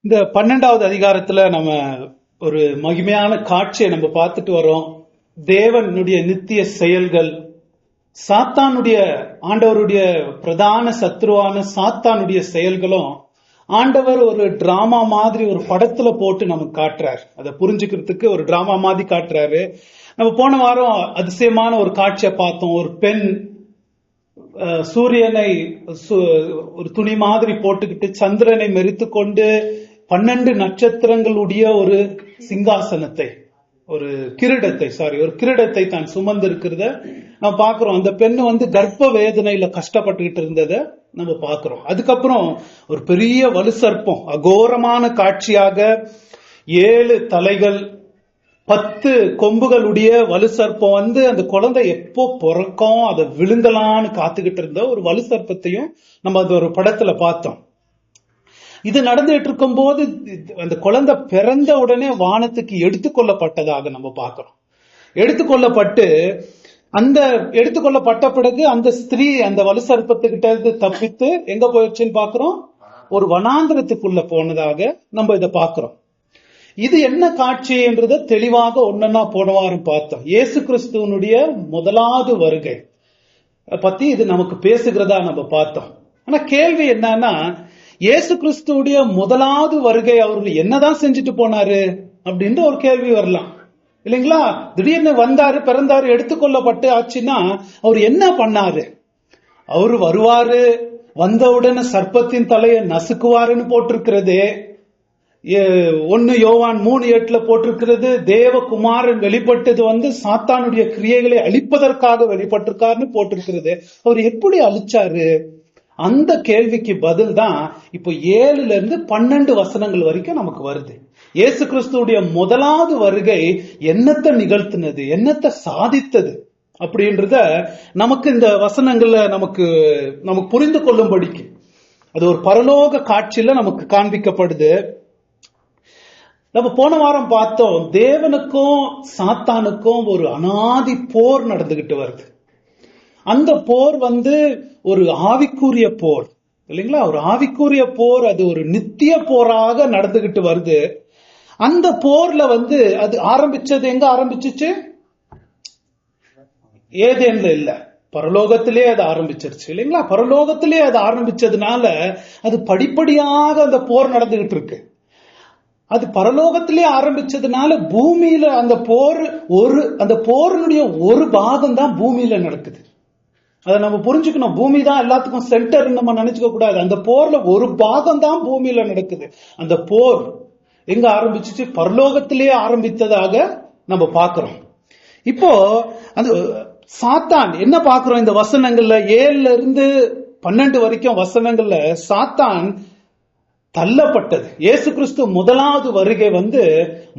இந்த 12வது அதிகாரத்துல நம்ம ஒரு மகிமையான காட்சியை நம்ம பார்த்துட்டு வரோம். தேவனுடைய நித்திய செயல்கள், சாத்தானுடைய ஆண்டவருடைய பிரதான சத்ருவான சாத்தானுடைய செயல்களும் ஆண்டவர் ஒரு டிராமா மாதிரி ஒரு படத்துல போட்டு நமக்கு காட்டுறாரு. அதை புரிஞ்சுக்கிறதுக்கு ஒரு டிராமா மாதிரி காட்டுறாரு. நம்ம போன வாரம் அதிசயமான ஒரு காட்சியை பார்த்தோம். ஒரு பெண் சூரியனை ஒரு துணி மாதிரி போட்டுக்கிட்டு சந்திரனை மெரித்து கொண்டு 12 நட்சத்திரங்களுடைய ஒரு சிங்காசனத்தை, ஒரு கிரீடத்தை தான் சுமந்து இருக்கிறத நம்ம பாக்குறோம். அந்த பெண்ணு கர்ப்ப வேதனையில கஷ்டப்பட்டுக்கிட்டு இருந்தத நம்ம பாக்குறோம். அதுக்கப்புறம் ஒரு பெரிய வலுசர்ப்பம், அகோரமான காட்சியாக 7 தலைகள் 10 கொம்புகளுடைய வலுசர்ப்பம் அந்த குழந்தை எப்போ பிறக்கும் அதை விழுங்கலான்னு காத்துக்கிட்டு இருந்த ஒரு வலுசர்ப்பத்தையும் நம்ம அது ஒரு படத்துல பார்த்தோம். இது நடந்துட்டு இருக்கும் போது அந்த குழந்தை பிறந்த உடனே வானத்துக்கு எடுத்துக்கொள்ளப்பட்டதாக நம்ம பார்க்கிறோம். எடுத்துக்கொள்ளப்பட்ட பிறகு அந்த ஸ்திரீ அந்த வலுசர்ப்பத்துக்கிட்ட தப்பித்து எங்க போயிடுச்சுன்னு பாக்குறோம், ஒரு வனாந்திரத்துக்குள்ள போனதாக நம்ம இதை பாக்குறோம். இது என்ன காட்சின்றத தெளிவாக ஒன்னா போன வாரம் பார்த்தோம். இயேசு கிறிஸ்துவனுடைய முதலாவது வருகை பத்தி இது நமக்கு பேசுகிறதா நம்ம பார்த்தோம். ஆனா கேள்வி என்னன்னா, இயேசு கிறிஸ்துடைய முதலாவது வருகை அவர்கள் என்னதான் செஞ்சுட்டு போனாரு அப்படின்ற ஒரு கேள்வி வரலாம் இல்லைங்களா? திடீர்னு வந்தாரு, பிறந்தாரு, எடுத்துக்கொள்ளப்பட்டு ஆச்சுன்னா அவர் என்ன பண்ணாரு? அவரு வருவாரு, வந்தவுடனே சர்ப்பத்தின் தலையை நசுக்குவாருன்னு போட்டிருக்கிறது. 1 யோவான் 3:8 போட்டிருக்கிறது. தேவகுமாரன் வெளிப்பட்டது சாத்தானுடைய கிரியைகளை அழிப்பதற்காக வெளிப்பட்டிருக்காருன்னு போட்டிருக்கிறது. அவர் எப்படி அழிச்சாரு? அந்த கேள்விக்கு பதில் தான் இப்போ 7ல இருந்து 12 வசனங்கள் வரைக்கும் நமக்கு வருது. இயேசு கிறிஸ்துடைய முதலாவது வருகை என்னத்தை நிகழ்த்தினது, என்னத்தை சாதித்தது அப்படின்றத நமக்கு இந்த வசனங்கள்ல நமக்கு புரிந்து கொள்ளும்படிக்கு அது ஒரு பரலோக காட்சியில நமக்கு காண்பிக்கப்படுது. நம்ம போன வாரம் பார்த்தோம், தேவனுக்கும் சாத்தானுக்கும் ஒரு அனாதி போர் நடந்துகிட்டு வருது. அந்த போர் ஒரு ஆவிக்குரிய போர் இல்லைங்களா? ஒரு ஆவிக்குரிய போர், அது ஒரு நித்திய போராக நடந்துகிட்டு வருது. அந்த போர்ல அது ஆரம்பிச்சது எங்க ஆரம்பிச்சிச்சு? ஏதேன்ல இல்ல, பரலோகத்திலே அது ஆரம்பிச்சிருச்சு இல்லைங்களா? பரலோகத்திலே அது ஆரம்பிச்சதுனால அது படிப்படியாக அந்த போர் நடந்துகிட்டு இருக்கு. அது பரலோகத்திலே ஆரம்பிச்சதுனால பூமியில அந்த போரினுடைய ஒரு பாகம் தான் பூமியில நடக்குது. அதை நம்ம புரிஞ்சுக்கணும். பூமி தான் எல்லாத்துக்கும் சென்டர் நம்ம நினைச்சுக்க கூடாது. அந்த போர்ல ஒரு பாகம் தான் பூமியில நடக்குது. அந்த போர் எங்க ஆரம்பிச்சிச்சு? பரலோகத்திலேயே ஆரம்பித்ததாக நம்ம பாக்குறோம். இப்போ அந்த சாத்தான் என்ன பாக்குறோம் இந்த வசனங்கள்ல? 7ல இருந்து 12 வரைக்கும் வசனங்கள்ல சாத்தான் தள்ளப்பட்டது. இயேசு கிறிஸ்து முதலாவது வருகை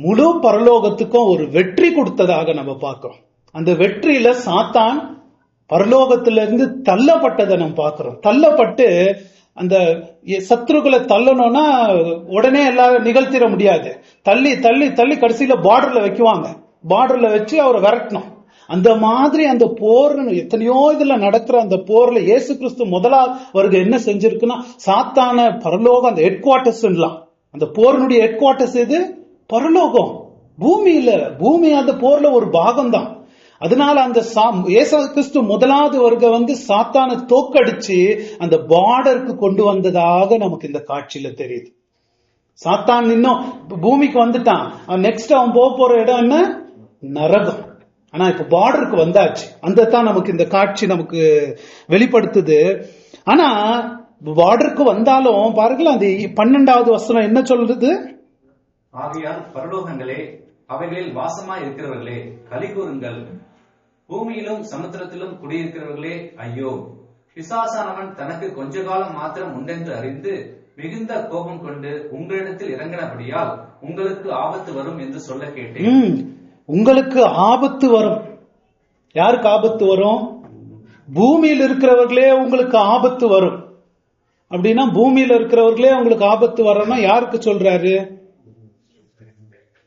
முழு பரலோகத்துக்கும் ஒரு வெற்றி கொடுத்ததாக நம்ம பார்க்கிறோம். அந்த வெற்றியில சாத்தான் பரலோகத்திலிருந்து தள்ளப்பட்டதை நம்ம பார்க்கிறோம். தள்ளப்பட்டு அந்த சத்ருக்களை தள்ளணும்னா உடனே எல்லாரும் நிகழ்த்திட முடியாது. தள்ளி தள்ளி தள்ளி கடைசியில பார்டர்ல வைக்குவாங்க. பார்டர்ல வச்சு அவரை விரட்டணும். அந்த மாதிரி அந்த போர் எத்தனையோ இதுல நடக்கிற அந்த போர்ல இயேசு கிறிஸ்து முதலாவது வருகை என்ன செஞ்சிருக்குன்னா, சாத்தான பரலோகம், அந்த ஹெட் குவார்டர்ஸ், அந்த போரினுடைய ஹெட் குவார்டர்ஸ் எது? பரலோகம். பூமி அந்த போர்ல ஒரு பாகம் தான். அதனால அந்த இயேசு கிறிஸ்து முதலாவது வருகை சாத்தானை தோக்கடிச்சு அந்த பார்டருக்கு கொண்டு வந்ததாக நமக்கு இந்த காட்சியில தெரியுது. சாத்தான் இன்னும் பூமிக்கு வந்துட்டான். நெக்ஸ்ட் அவன் போற இடம் என்ன? நரகம். ஆனா இப்ப பார்டருக்கு வந்தாச்சு. அந்த தான் நமக்கு இந்த காட்சி நமக்கு வெளிப்படுத்துது. ஆனா பார்டருக்கு வந்தாலும் பாருங்களா, அந்த 12வது வசனம் என்ன சொல்றது? ஆகையால் பரலோகங்களே, அவைகளில் வாசமாய் இருக்கிறவர்களே, களி கூறுங்கள். பூமியிலும் சமுத்திரத்திலும் குடியிருக்கிறவர்களே ஐயோ, பிசாசானவன் தனக்கு கொஞ்ச காலம் மாத்திரம் உண்டென்று அறிந்து மிகுந்த கோபம் கொண்டு உங்களிடத்தில் இறங்கினபடியால் உங்களுக்கு ஆபத்து வரும் என்று சொல்ல கேட்டேன். உங்களுக்கு ஆபத்து வரும். யாருக்கு ஆபத்து வரும்? பூமியில் இருக்கிறவர்களே உங்களுக்கு ஆபத்து வரும். அப்படின்னா பூமியில இருக்கிறவர்களே உங்களுக்கு ஆபத்து வரணும்னா யாருக்கு சொல்றாரு?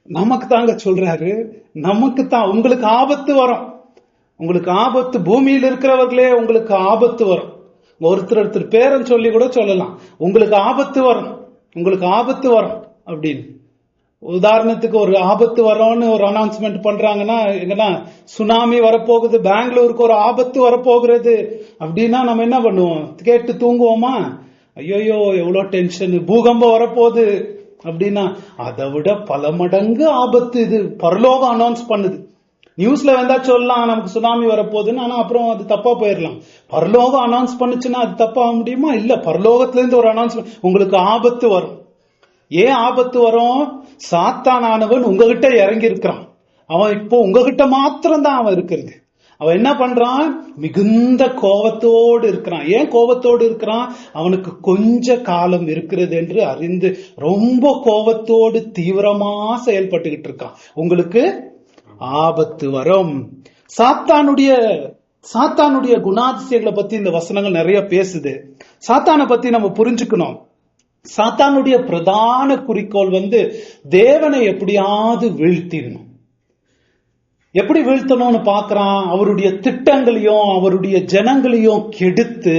நமக்கு தாங்க சொல்றாரு. நமக்கு தான். உங்களுக்கு ஆபத்து வரும். உங்களுக்கு ஆபத்து, பூமியில் இருக்கிறவர்களே உங்களுக்கு ஆபத்து வரும். ஒருத்தர் பேரன் சொல்லி கூட சொல்லலாம். உங்களுக்கு ஆபத்து வரும், உங்களுக்கு ஆபத்து வரும். அப்படின்னு. உதாரணத்துக்கு ஒரு ஆபத்து வரோன்னு ஒரு அனௌன்ஸ்மெண்ட் பண்றாங்கன்னா, எங்கன்னா சுனாமி வரப்போகுது, பெங்களூருக்கு ஒரு ஆபத்து வரப்போகிறது அப்படின்னா நம்ம என்ன பண்ணுவோம்? கேட்டு தூங்குவோமா? ஐயோயோ எவ்வளவு டென்ஷன், பூகம்பம் வரப்போகுது அப்படின்னா அதை விட பல மடங்கு ஆபத்து இது பரலோகம் அனௌன்ஸ் பண்ணுது. நியூஸ்ல வந்தா சொல்லலாம் நமக்கு சுனாமி வரப்போகுதுன்னு, ஆனா அப்புறம் அது தப்பா போயிடலாம். பரலோகம் அனௌன்ஸ் பண்ணுச்சுன்னா அது தப்பா முடியுமா? இல்ல, பரலோகத்துல இருந்து ஒரு அனௌன்ஸ்மெண்ட், உங்களுக்கு ஆபத்து வரும். ஏன் ஆபத்து வரும்? சாத்தானானவன் உங்ககிட்ட இறங்கி இருக்கிறான். அவன் இப்போ உங்ககிட்ட மாத்திரம் தான் அவன் இருக்கிறது. அவன் என்ன பண்றான்? மிகுந்த கோபத்தோடு இருக்கிறான். ஏன் கோபத்தோடு இருக்கிறான்? அவனுக்கு கொஞ்ச காலம் இருக்கிறது என்று அறிந்து ரொம்ப கோபத்தோடு தீவிரமா செயல்பட்டுக்கிட்டு இருக்கான். உங்களுக்கு ஆபத்து வரும். சாத்தானுடைய குணாதிசயங்களை பத்தி இந்த வசனங்கள் நிறைய பேசுது. சாத்தானை பத்தி நம்ம புரிஞ்சுக்கணும். சாத்தானுடைய பிரதான குறிக்கோள் தேவனை எப்படியாவது வீழ்த்திடணும். எப்படி வீழ்த்தணும்னு பாக்குறான்? அவருடைய திட்டங்களையும் அவருடைய ஜனங்களையும் கெடுத்து,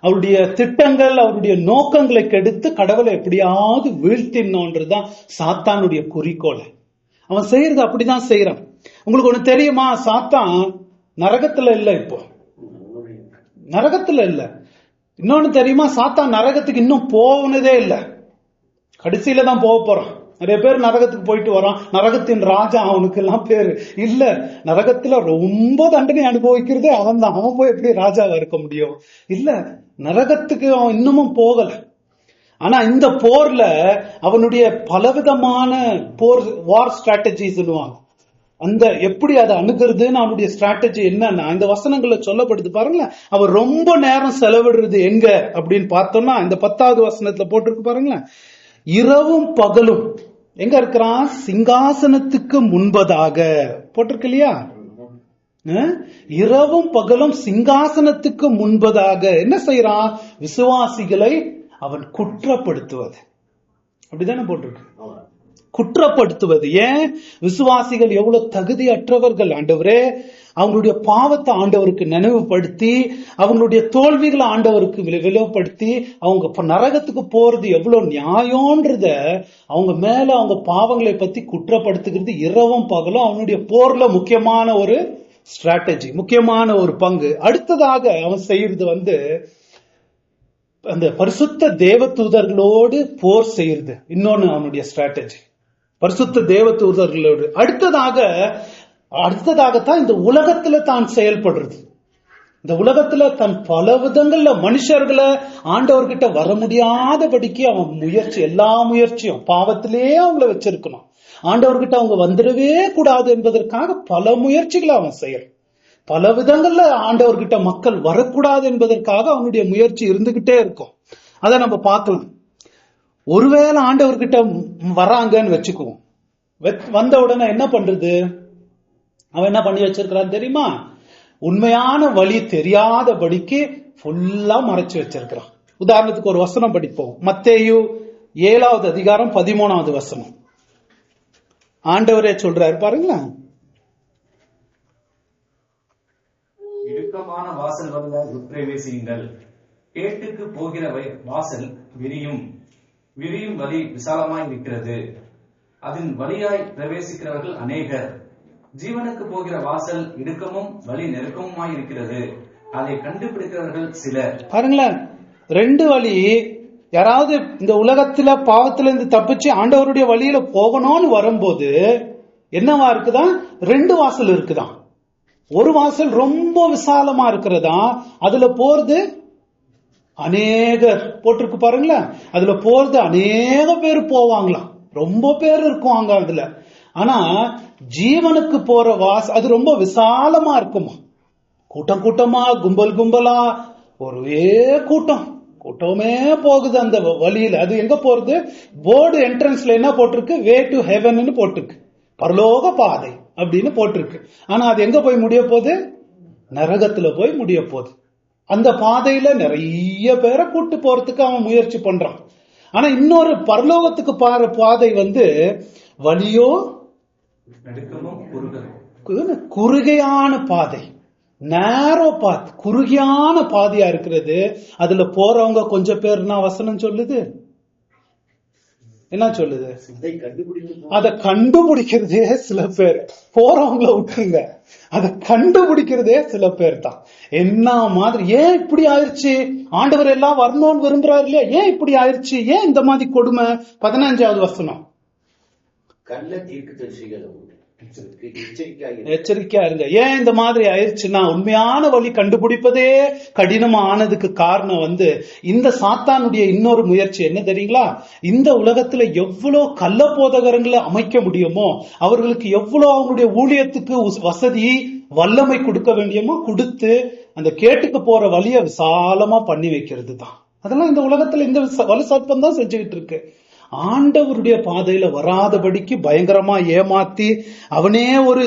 அவருடைய திட்டங்கள் அவருடைய நோக்கங்களை கெடுத்து கடவுளை எப்படியாவது வீழ்த்திடணும்ன்றதுதான் சாத்தானுடைய குறிக்கோள். அவன் செய்யறது அப்படிதான் செய்யறான். உங்களுக்கு ஒண்ணு தெரியுமா? சாத்தான் நரகத்துல இல்ல, இப்போ நரகத்துல இல்ல. இன்னொன்னு தெரியுமா? சாத்தான் நரகத்துக்கு இன்னும் போனதே இல்ல, கடைசியில தான் போக போறான். நிறைய பேர் நரகத்துக்கு போயிட்டு வரான், நரகத்தின் ராஜா அவனுக்கு எல்லாம் பேரு இல்ல. நரகத்துல ரொம்ப தண்டனை அனுபவிக்கிறதே அவன் தான். அவன் போய் எப்படி ராஜாவா இருக்க முடியும்? இல்ல, நரகத்துக்கு அவன் இன்னமும் போகல. ஆனா இந்த போர்ல அவனுடைய பலவிதமான வார் ஸ்ட்ராட்டஜிஸ் சொல்லுவாங்க. அந்த எப்படி அதை அணுகிறதுன்னு அவனுடைய ஸ்ட்ராட்டஜி என்னன்னா இந்த வசனங்கள்ல சொல்லப்படுது பாருங்களேன். அவர் ரொம்ப நேரம் செலவிடுறது எங்க அப்படின்னு பார்த்தோம்னா இந்த 10வது வசனத்துல போட்டிருக்கு பாருங்களேன். இரவும் பகலும் எங்க இருக்கிறான்? சிங்காசனத்துக்கு முன்பதாக போட்டிருக்கு இல்லையா? இரவும் பகலும் சிங்காசனத்துக்கு முன்பதாக என்ன செய்யறான்? விசுவாசிகளை அவன் குற்றப்படுத்துவது. அப்படிதானே போட்டிருக்கு, குற்றப்படுத்துவது. ஏன்? விசுவாசிகள் எவ்வளவு தகுதியற்றவர்கள் ஆண்டவரே, அவங்களுடைய பாவத்தை ஆண்டவருக்கு நினைவுபடுத்தி அவங்களுடைய தோல்விகளை ஆண்டவருக்கு விளைவுபடுத்தி அவங்க நரகத்துக்கு போறது எவ்வளவு நியாயம்ன்றத அவங்க மேல அவங்க பாவங்களை பத்தி குற்றப்படுத்துகிறது இரவும் பகலும் அவனுடைய போர்ல முக்கியமான ஒரு ஸ்ட்ராட்டஜி, முக்கியமான ஒரு பங்கு. அடுத்ததாக அவன் செய்யறது அந்த பரிசுத்த தேவதூதர்களோடு போர் செய்யறது இன்னொன்னு அவனுடைய ஸ்ட்ராட்டஜி. பரிசுத்த தேவதூதர்களோடு அடுத்ததாகத்தான் இந்த உலகத்துல தான் செயல்படுறது. இந்த உலகத்துல தன் பல விதங்கள்ல மனுஷர்களை ஆண்டவர்கிட்ட வர முடியாதபடிக்கு அவன் எல்லா முயற்சியும் பாவத்திலே அவங்கள வச்சிருக்கணும். ஆண்டவர்கிட்ட அவங்க வந்துடவே கூடாது என்பதற்காக பல முயற்சிகளை அவன் செய்யறான். பல விதங்கள்ல ஆண்டவர்கிட்ட மக்கள் வரக்கூடாது என்பதற்காக அவனுடைய முயற்சி இருந்துகிட்டே இருக்கும். அதை நம்ம பார்க்கலாம். ஒருவேளை ஆண்டவர்கிட்ட வராங்கன்னு வச்சுக்குவோம், வந்த உடனே என்ன பண்றது? அவன் என்ன பண்ணி வச்சிருக்கிறான் தெரியுமா? உண்மையான வழி தெரியாதபடிக்கு ஃபுல்லா மறைச்சு வச்சிருக்கிறான். உதாரணத்துக்கு ஒரு வசனம் படிப்போம். மத்தேயு 7வது அதிகாரம் 13வது வசனம். ஆண்டவரே சொல்றாரு பாருங்களேன். இடுக்கமான வாசல் வழியாக உட்பிரவேசியுங்கள். கேட்டுக்கு போகிற வாசல் விரியும் வழி விசாலமாய் இருக்கிறது, அதன் வழியாய் பிரவேசிக்கிறவர்கள் அநேகர். ஜீவனுக்கு போகிற வாசல் இடுக்கமும் வழி நெருக்கமுமாய் இருக்கிறது, அதை கண்டுபிடிக்கிறவர்கள் சிலர். பாருங்களேன், 2 வழி. யாராவது இந்த உலகத்துல பாவத்திலிருந்து தப்பிச்சு ஆண்டவருடைய வழியில போகணும்னு வரும்போது என்னவா இருக்குதான்? 2 வாசல் இருக்குதான். ஒரு வாசல் ரொம்ப விசாலமா இருக்கிறதா, அதுல போறது அநேகர் போட்டிருக்கு பாருங்களேன். அதுல போறது அநேக பேர் போவாங்களாம், ரொம்ப பேர் இருக்குவாங்க அதுல. ஆனா ஜீவனுக்கு போற அது ரொம்ப விசாலமா இருக்குமா, கூட்டம் கூட்டமா கும்பல் கும்பலா ஒரே கூட்டமே போகுது அந்த வழியில. அது எங்க போறது? போர்டு என்ட்ரன்ஸ்ல என்ன போட்டிருக்கு? வே டு ஹெவன் போட்டிருக்கு, பரலோக பாதை அப்படின்னு போட்டிருக்கு. ஆனா அது எங்க போய் முடிய போகுது? நரகத்துல போய் முடிய போகுது. அந்த பாதையில நிறைய பேரை கூட்டு போறதுக்கு அவன் முயற்சி பண்றான். ஆனா இன்னொரு பரலோகத்துக்கு பாதை வழியோ குறுகையான பாதை, நேரோ பாத், குறுகியான பாதையா இருக்கிறது. அதுல போறவங்க கொஞ்சம் பேர்னா வசனம் சொல்லுது என்ன சொல்லுது? அதை கண்டுபிடித்து அதை கண்டுபிடிக்கிறதே சில பேர். போறவங்கள விட்டுருங்க, அதை கண்டுபிடிக்கிறதே சில பேர் தான். என்ன மாதிரி, ஏன் இப்படி ஆயிடுச்சு, ஆண்டவர் எல்லாம் வரணும்னு விரும்புறாரு இல்லையா, ஏன் இப்படி ஆயிடுச்சு, ஏன் இந்த மாதிரி கொடுமை? 15வது வசனம், கள்ள தீர்க்கதரிசிகள் எச்சரிக்கையா இருங்க. ஏன் இந்த மாதிரி ஆயிடுச்சுன்னா, உண்மையான வழி கண்டுபிடிப்பதே கடினமா ஆனதுக்கு காரணம் இந்த சாத்தானுடைய இன்னொரு முயற்சி என்ன தெரியுங்களா? இந்த உலகத்துல எவ்வளவு கள்ள போதகரங்களை அமைக்க முடியுமோ, அவர்களுக்கு எவ்வளவு அவங்களுடைய ஊழியத்துக்கு வசதி வல்லமை கொடுக்க வேண்டியமோ கொடுத்து அந்த கேட்டுக்கு போற வழியை விசாலமா பண்ணி வைக்கிறது தான். அதெல்லாம் இந்த உலகத்துல இந்த வலு சர்ப்பம் தான் செஞ்சுக்கிட்டு இருக்கு. ஆண்டவருடைய பாதையில வராதபடிக்கு பயங்கரமா ஏமாத்தி, அவனே ஒரு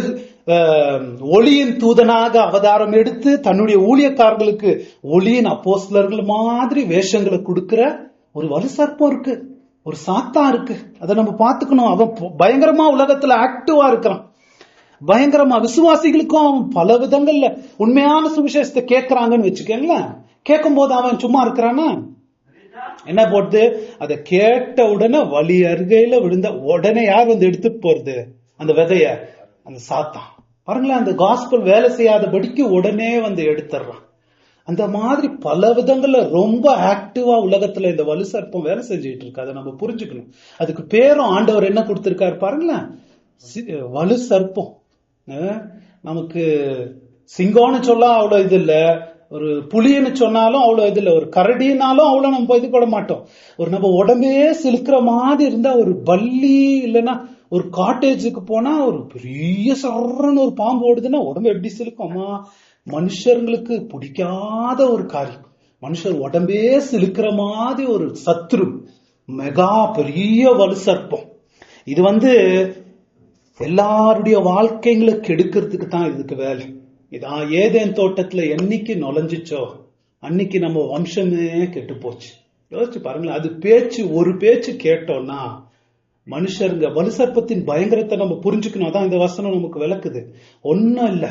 ஒளியின் தூதனாக அவதாரம் எடுத்து தன்னுடைய ஊழியக்காரர்களுக்கு ஒளியின் அப்போஸ்தலர்கள் மாதிரி வேஷங்களை கொடுக்கிற ஒரு வலு சர்ப்பம் இருக்கு, ஒரு சாத்தா இருக்கு. அதை நம்ம பாத்துக்கணும். அவன் பயங்கரமா உலகத்துல ஆக்டிவா இருக்கிறான். பயங்கரமா விசுவாசிகளுக்கும் அவன் பல விதங்கள்ல உண்மையான சுவிசேஷத்தை கேட்கிறாங்கன்னு வச்சுக்கோங்களேன். கேட்கும் போது அவன் சும்மா இருக்கிறானா? என்ன போட்டு அதை கேட்ட உடனே வழி அருகையில விழுந்த உடனே யார் எடுத்துட்டு போறது அந்த விதைய? அந்த சாத்தான். பாருங்களேன், அந்த காஸ்பல் வேலை செய்யாதபடிக்கு உடனே எடுத்துடுறான். அந்த மாதிரி பல விதங்கள்ல ரொம்ப ஆக்டிவா உலகத்துல இந்த வலு சர்ப்பம் வேலை செஞ்சுட்டு இருக்கு. அதை நம்ம புரிஞ்சுக்கணும். அதுக்கு பேரும் ஆண்டவர் என்ன கொடுத்திருக்காரு பாருங்களேன், வலு சர்ப்பம். நமக்கு சிங்கம்னு சொல்ல அவ்வளவு இது இல்ல, ஒரு புலின்னு சொன்னாலும் அவ்வளவு இது இல்ல, ஒரு கரடினாலும் அவ்வளவு நம்ம இது பண்ண மாட்டோம். ஒரு நம்ம உடம்பே சிலுக்கிற மாதிரி இருந்தா, ஒரு பல்லி இல்லைன்னா ஒரு காட்டேஜுக்கு போனா ஒரு பெரிய சரன்னு ஒரு பாம்பு ஓடுதுன்னா உடம்பு எப்படி சிலுக்கும்மா? மனுஷங்களுக்கு பிடிக்காத ஒரு காரியம். மனுஷர் உடம்பே சிலுக்கிற மாதிரி ஒரு சத்ரு, மெகா பெரிய வலு சர்ப்பம். இது எல்லாருடைய வாழ்க்கைங்களை கெடுக்கிறதுக்கு தான் இதுக்கு வேலை. இதான் ஏதேன் தோட்டத்துல என்னைக்கு நுழைஞ்சிச்சோ அன்னைக்கு நம்ம வம்சமே கெட்டு போச்சு. யோசிச்சு பாருங்களேன். அது பேச்சு, ஒரு பேச்சு கேட்டோம்னா மனுஷருங்க வலு சர்ப்பத்தின் பயங்கரத்தை நம்ம புரிஞ்சுக்கணும். அதான் இந்த வசனம் நமக்கு விளக்குது. ஒன்னும் இல்ல,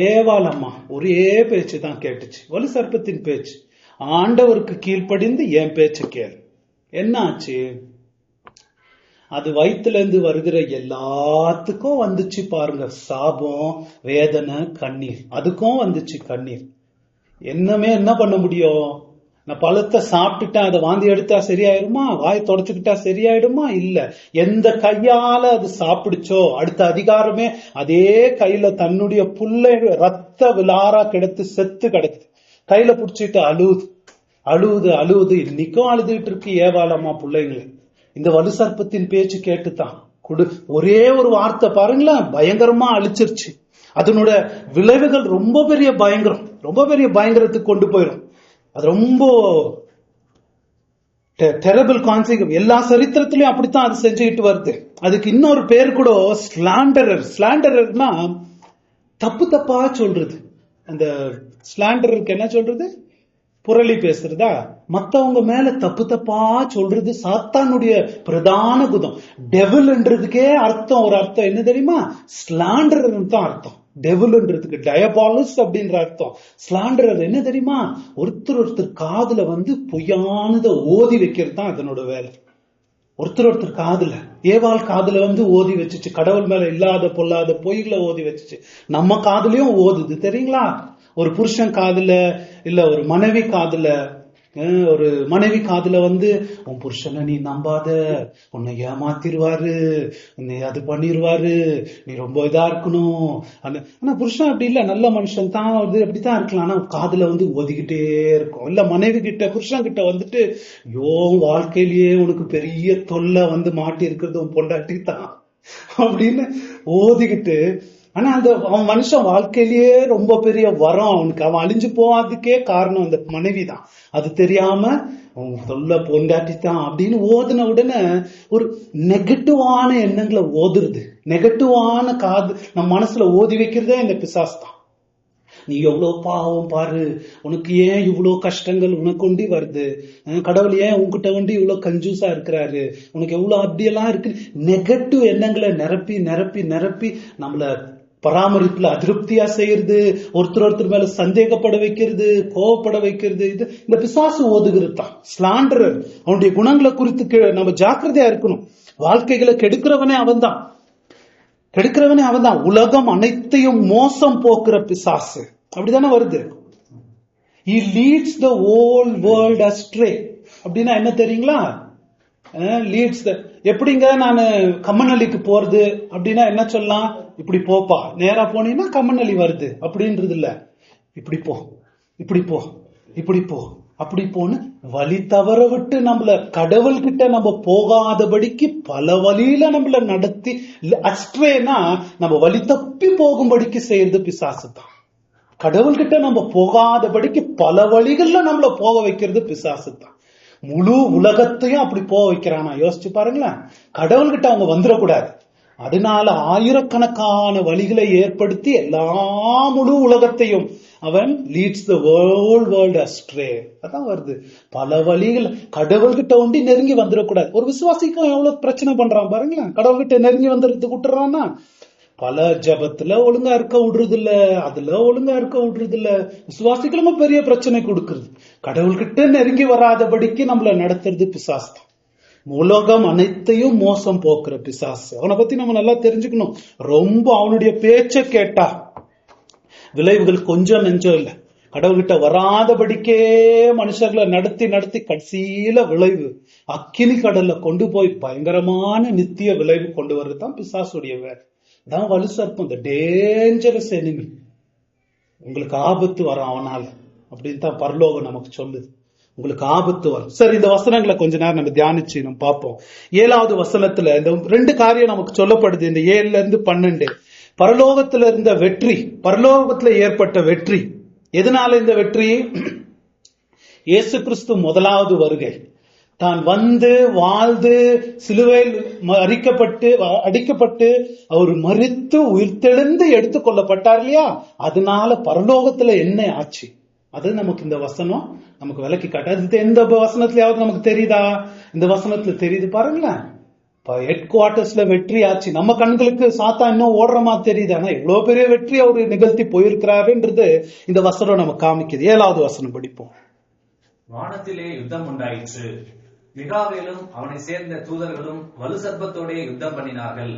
ஏவாள் அம்மா ஒரே பேச்சு தான் கேட்டுச்சு, வலு சர்ப்பத்தின் பேச்சு. ஆண்டவருக்கு கீழ்ப்படிந்து என் பேச்சு கேள். என்ன ஆச்சு? அது வயிற்றுல இருந்து வருகிற எல்லாத்துக்கும் வந்துச்சு பாருங்க, சாபம், வேதனை, கண்ணீர். அதுக்கும் வந்துச்சு கண்ணீர். என்ன பண்ண முடியும்? நான் பழத்தை சாப்பிட்டுட்டேன், அதை வாந்தி எடுத்தா சரியாயிடுமா? வாய் தொடச்சுக்கிட்டா சரியாயிடுமா? இல்ல. எந்த கையால அது சாப்பிடுச்சோ அடுத்த அதிகாரமே அதே கையில தன்னுடைய புள்ளை ரத்த விலாரா கிடத்து செத்து கிடக்குது. கையில புடிச்சிட்டு அழுவுது. இன்னைக்கும் அழுதுகிட்டு இருக்கு ஏவாளம்மா பிள்ளைங்களை. இந்த வலு சர்ப்பத்தின் பேச்சு கேட்டுத்தான் ஒரே ஒரு வார்த்தை பாருங்களேன், பயங்கரமா அழிச்சிருச்சு. அதனோட விளைவுகள் ரொம்ப பெரிய பயங்கரம், ரொம்ப பெரிய பயங்கரத்துக்கு கொண்டு போயிடும். அது ரொம்ப டெரபிள் கான்சிக்வன்ஸ். எல்லா சரித்திரத்திலயும் அப்படித்தான் அது செஞ்சுக்கிட்டு வருது. அதுக்கு இன்னொரு பேர் கூட ஸ்லாண்டரர்னா தப்பா சொல்றது. அந்த ஸ்லாண்டருக்கு என்ன சொல்றது? புரளி பேசுறதா? மத்தவங்க மேல தப்பா சொல்றது சாத்தானுடைய பிரதான குணம். டெவில்ன்றதுக்கே ஒரு அர்த்தம் என்ன தெரியுமா? ஸ்லாண்டர் தான் அர்த்தம். டெவில்ன்றதுக்கு டயபாலஸ் அப்படின்ற அர்த்தம். ஸ்லாண்டரர் என்ன தெரியுமா? ஒருத்தர் காதுல பொய்யானதை ஓதி வைக்கிறது தான் அதனோட வேலை. ஒருத்தர் காதுல, ஏவாள் காதுல ஓதி வச்சுச்சு, கடவுள் மேல இல்லாத பொல்லாத பொய்களை ஓதி வச்சுச்சு. நம்ம காதுலயும் ஓதுது தெரியுங்களா? ஒரு புருஷன் காதுல இல்ல ஒரு மனைவி காதுல, ஒரு மனைவி காதுல உன் புருஷனை நீ நம்பாத, உன்னை ஏமாத்திருவாரு, உன்னை அது பண்ணிருவாரு, நீ ரொம்ப இதா இருக்கணும். ஆனா புருஷன் அப்படி இல்ல, நல்ல மனுஷன் தான், அப்படித்தான் இருக்கலாம். ஆனா காதுல ஓதிக்கிட்டே இருக்கும். இல்ல மனைவி கிட்ட புருஷன் கிட்ட வாழ்க்கையிலேயே உனக்கு பெரிய தொல்லை மாட்டி இருக்கிறது உன் பொண்டாட்டி தான் அப்படின்னு ஓதிக்கிட்டு. ஆனா அவன் மனுஷன் வாழ்க்கையிலேயே ரொம்ப பெரிய வரம் அவனுக்கு. அவன் அழிஞ்சு போவாதுக்கே காரணம் அந்த மனைவி தான். அது தெரியாம அவன் சொல்ல பொண்டாட்டித்தான் அப்படின்னு ஓதுன உடனே ஒரு நெகட்டிவான எண்ணங்களை ஓதுறது, நெகட்டிவான நம்ம மனசுல ஓதி வைக்கிறதே இந்த பிசாசு தான். நீ எவ்வளவு பாவம் பாரு, உனக்கு ஏன் இவ்வளவு கஷ்டங்கள் உனக்கு வருது, கடவுள் ஏன் உன்கிட்ட இவ்வளவு கஞ்சூசா இருக்கிறாரு, உனக்கு எவ்வளவு அப்படியெல்லாம் இருக்கு. நெகட்டிவ் எண்ணங்களை நிரப்பி நிரப்பி நிரப்பி நம்மள பராமரிப்புல அதிருப்தியா செய்யறது, ஒருத்தர் மேல சந்தேகப்பட வைக்கிறது, கோவப்பட வைக்கிறது, இது இந்த பிசாசு ஓதுகிறது தான். ஸ்லாண்டரர், அவனுடைய குணங்களை குறித்து நம்ம ஜாக்கிரதையா இருக்கணும். வாழ்க்கைகளை கெடுக்கிறவனே அவன்தான். உலகம் அனைத்தையும் மோசம் போக்குற பிசாசு. அப்படிதானே வருது. He leads the whole world astray. அப்படின்னா என்ன தெரியுங்களா? லீட்ஸ் எப்படிங்க? நான் கம்மநல்லிக்கு போறது அப்படின்னா என்ன சொல்லலாம்? இப்படி போப்பா, நேரா போனீங்கன்னா கம்மநல்லி வருது அப்படின்றது இல்ல. இப்படி போ, இப்படி போ, இப்படி போ, அப்படி போன்னு வழி தவற விட்டு நம்மள கடவுள்கிட்ட நம்ம போகாதபடிக்கு பல வழியில நம்மள நடத்தி, அஸ்ட்ரேனா நம்ம வழி தப்பி போகும்படிக்கு செய்யறது பிசாசு தான். கடவுள்கிட்ட நம்ம போகாதபடிக்கு பல வழிகள்ல நம்மள போக வைக்கிறது பிசாசு தான். முழு உலகத்தையும் அப்படி போக வைக்கிறானா? யோசிச்சு பாருங்களேன். கடவுள்கிட்ட அவங்க வந்துடக்கூடாது. அதனால ஆயிரக்கணக்கான வழிகளை ஏற்படுத்தி எல்லா முழு உலகத்தையும் அவன் லீட்ஸ் த வேர்ல்ட் அஸ்ட்ரே. அதான் வருது. பல வழிகள் கடவுள்கிட்ட ஒண்டி நெருங்கி வந்துடக்கூடாது. ஒரு விசுவாசிக்கும் எவ்வளவு பிரச்சனை பண்றான் பாருங்களேன். கடவுள்கிட்ட நெருங்கி வந்துடுறதுக்கு விட்டுறான்னா, பல ஜபத்துல ஒழுங்கா இருக்க விடுறது இல்ல, அதுல ஒழுங்கா இருக்க விடுறது இல்ல. விசுவாசிகளும் பெரிய பிரச்சனை கொடுக்கறது. கடவுள்கிட்ட நெருங்கி வராதபடிக்கு நம்மள நடத்துறது பிசாசு தான். உலகம் அனைத்தையும் மோசம் போக்குற பிசாசு. அவனை பத்தி நம்ம நல்லா தெரிஞ்சுக்கணும். ரொம்ப அவனுடைய பேச்ச கேட்டா விளைவுகள் கொஞ்சம் நெஞ்சம் இல்ல. கடவுள்கிட்ட வராதபடிக்கே மனுஷர்களை நடத்தி நடத்தி கடைசியில விளைவு அக்கினி கடல்ல கொண்டு போய் பயங்கரமான நித்திய விளைவு கொண்டு வர்றதுதான் பிசாசுடைய வேலை. தான் வலு சர்ப்பம், இந்த டேஞ்சரஸ் எனிமி. உங்களுக்கு ஆபத்து வரும் அவனால அப்படின்னு தான் பரலோகம் நமக்கு சொல்லுது. உங்களுக்கு ஆபத்து வரும். சரி, இந்த வசனங்களை கொஞ்ச நேரம் நம்ம தியானிச்சு நம்ம பார்ப்போம். 7வது வசனத்துல இந்த 2 காரியம் நமக்கு சொல்லப்படுது. இந்த 7-12 பரலோகத்துல இருந்த வெற்றி, பரலோகத்துல ஏற்பட்ட வெற்றி. எதனால இந்த வெற்றி? இயேசு கிறிஸ்து முதலாவது வருகை. தான் வந்து வாழ்ந்து சிலுவையில் அடிக்கப்பட்டு அவர் மரித்து உயிர்த்தெழுந்து எடுத்துக் கொள்ளப்பட்டார் இல்லையா? அதனால பரலோகத்துல என்ன ஆச்சு அது நமக்கு இந்த வசனம் நமக்கு விளக்கி காட்டாது. எந்த வசனத்திலயாவது நமக்கு தெரியுதா? இந்த வசனத்துல தெரியுது பாருங்களேன். ஹெட் குவார்டர்ஸ்ல வெற்றி ஆச்சு. நம்ம கண்களுக்கு சாத்தா இன்னும் ஓடுற மாதிரி தெரியுது. ஆனா இவ்வளவு பெரிய வெற்றி அவரு நிகழ்த்தி போயிருக்கிறாருன்றது இந்த வசனம் நமக்கு காமிக்குது. 7வது வசனம் படிப்போம். வானத்திலே யுத்தம் உண்டாயிற்று. மிகாவேலும் அவனை சேர்ந்த தூதர்களும் வலு சர்ப்பத்தோடே யுத்தம் பண்ணினார்கள்.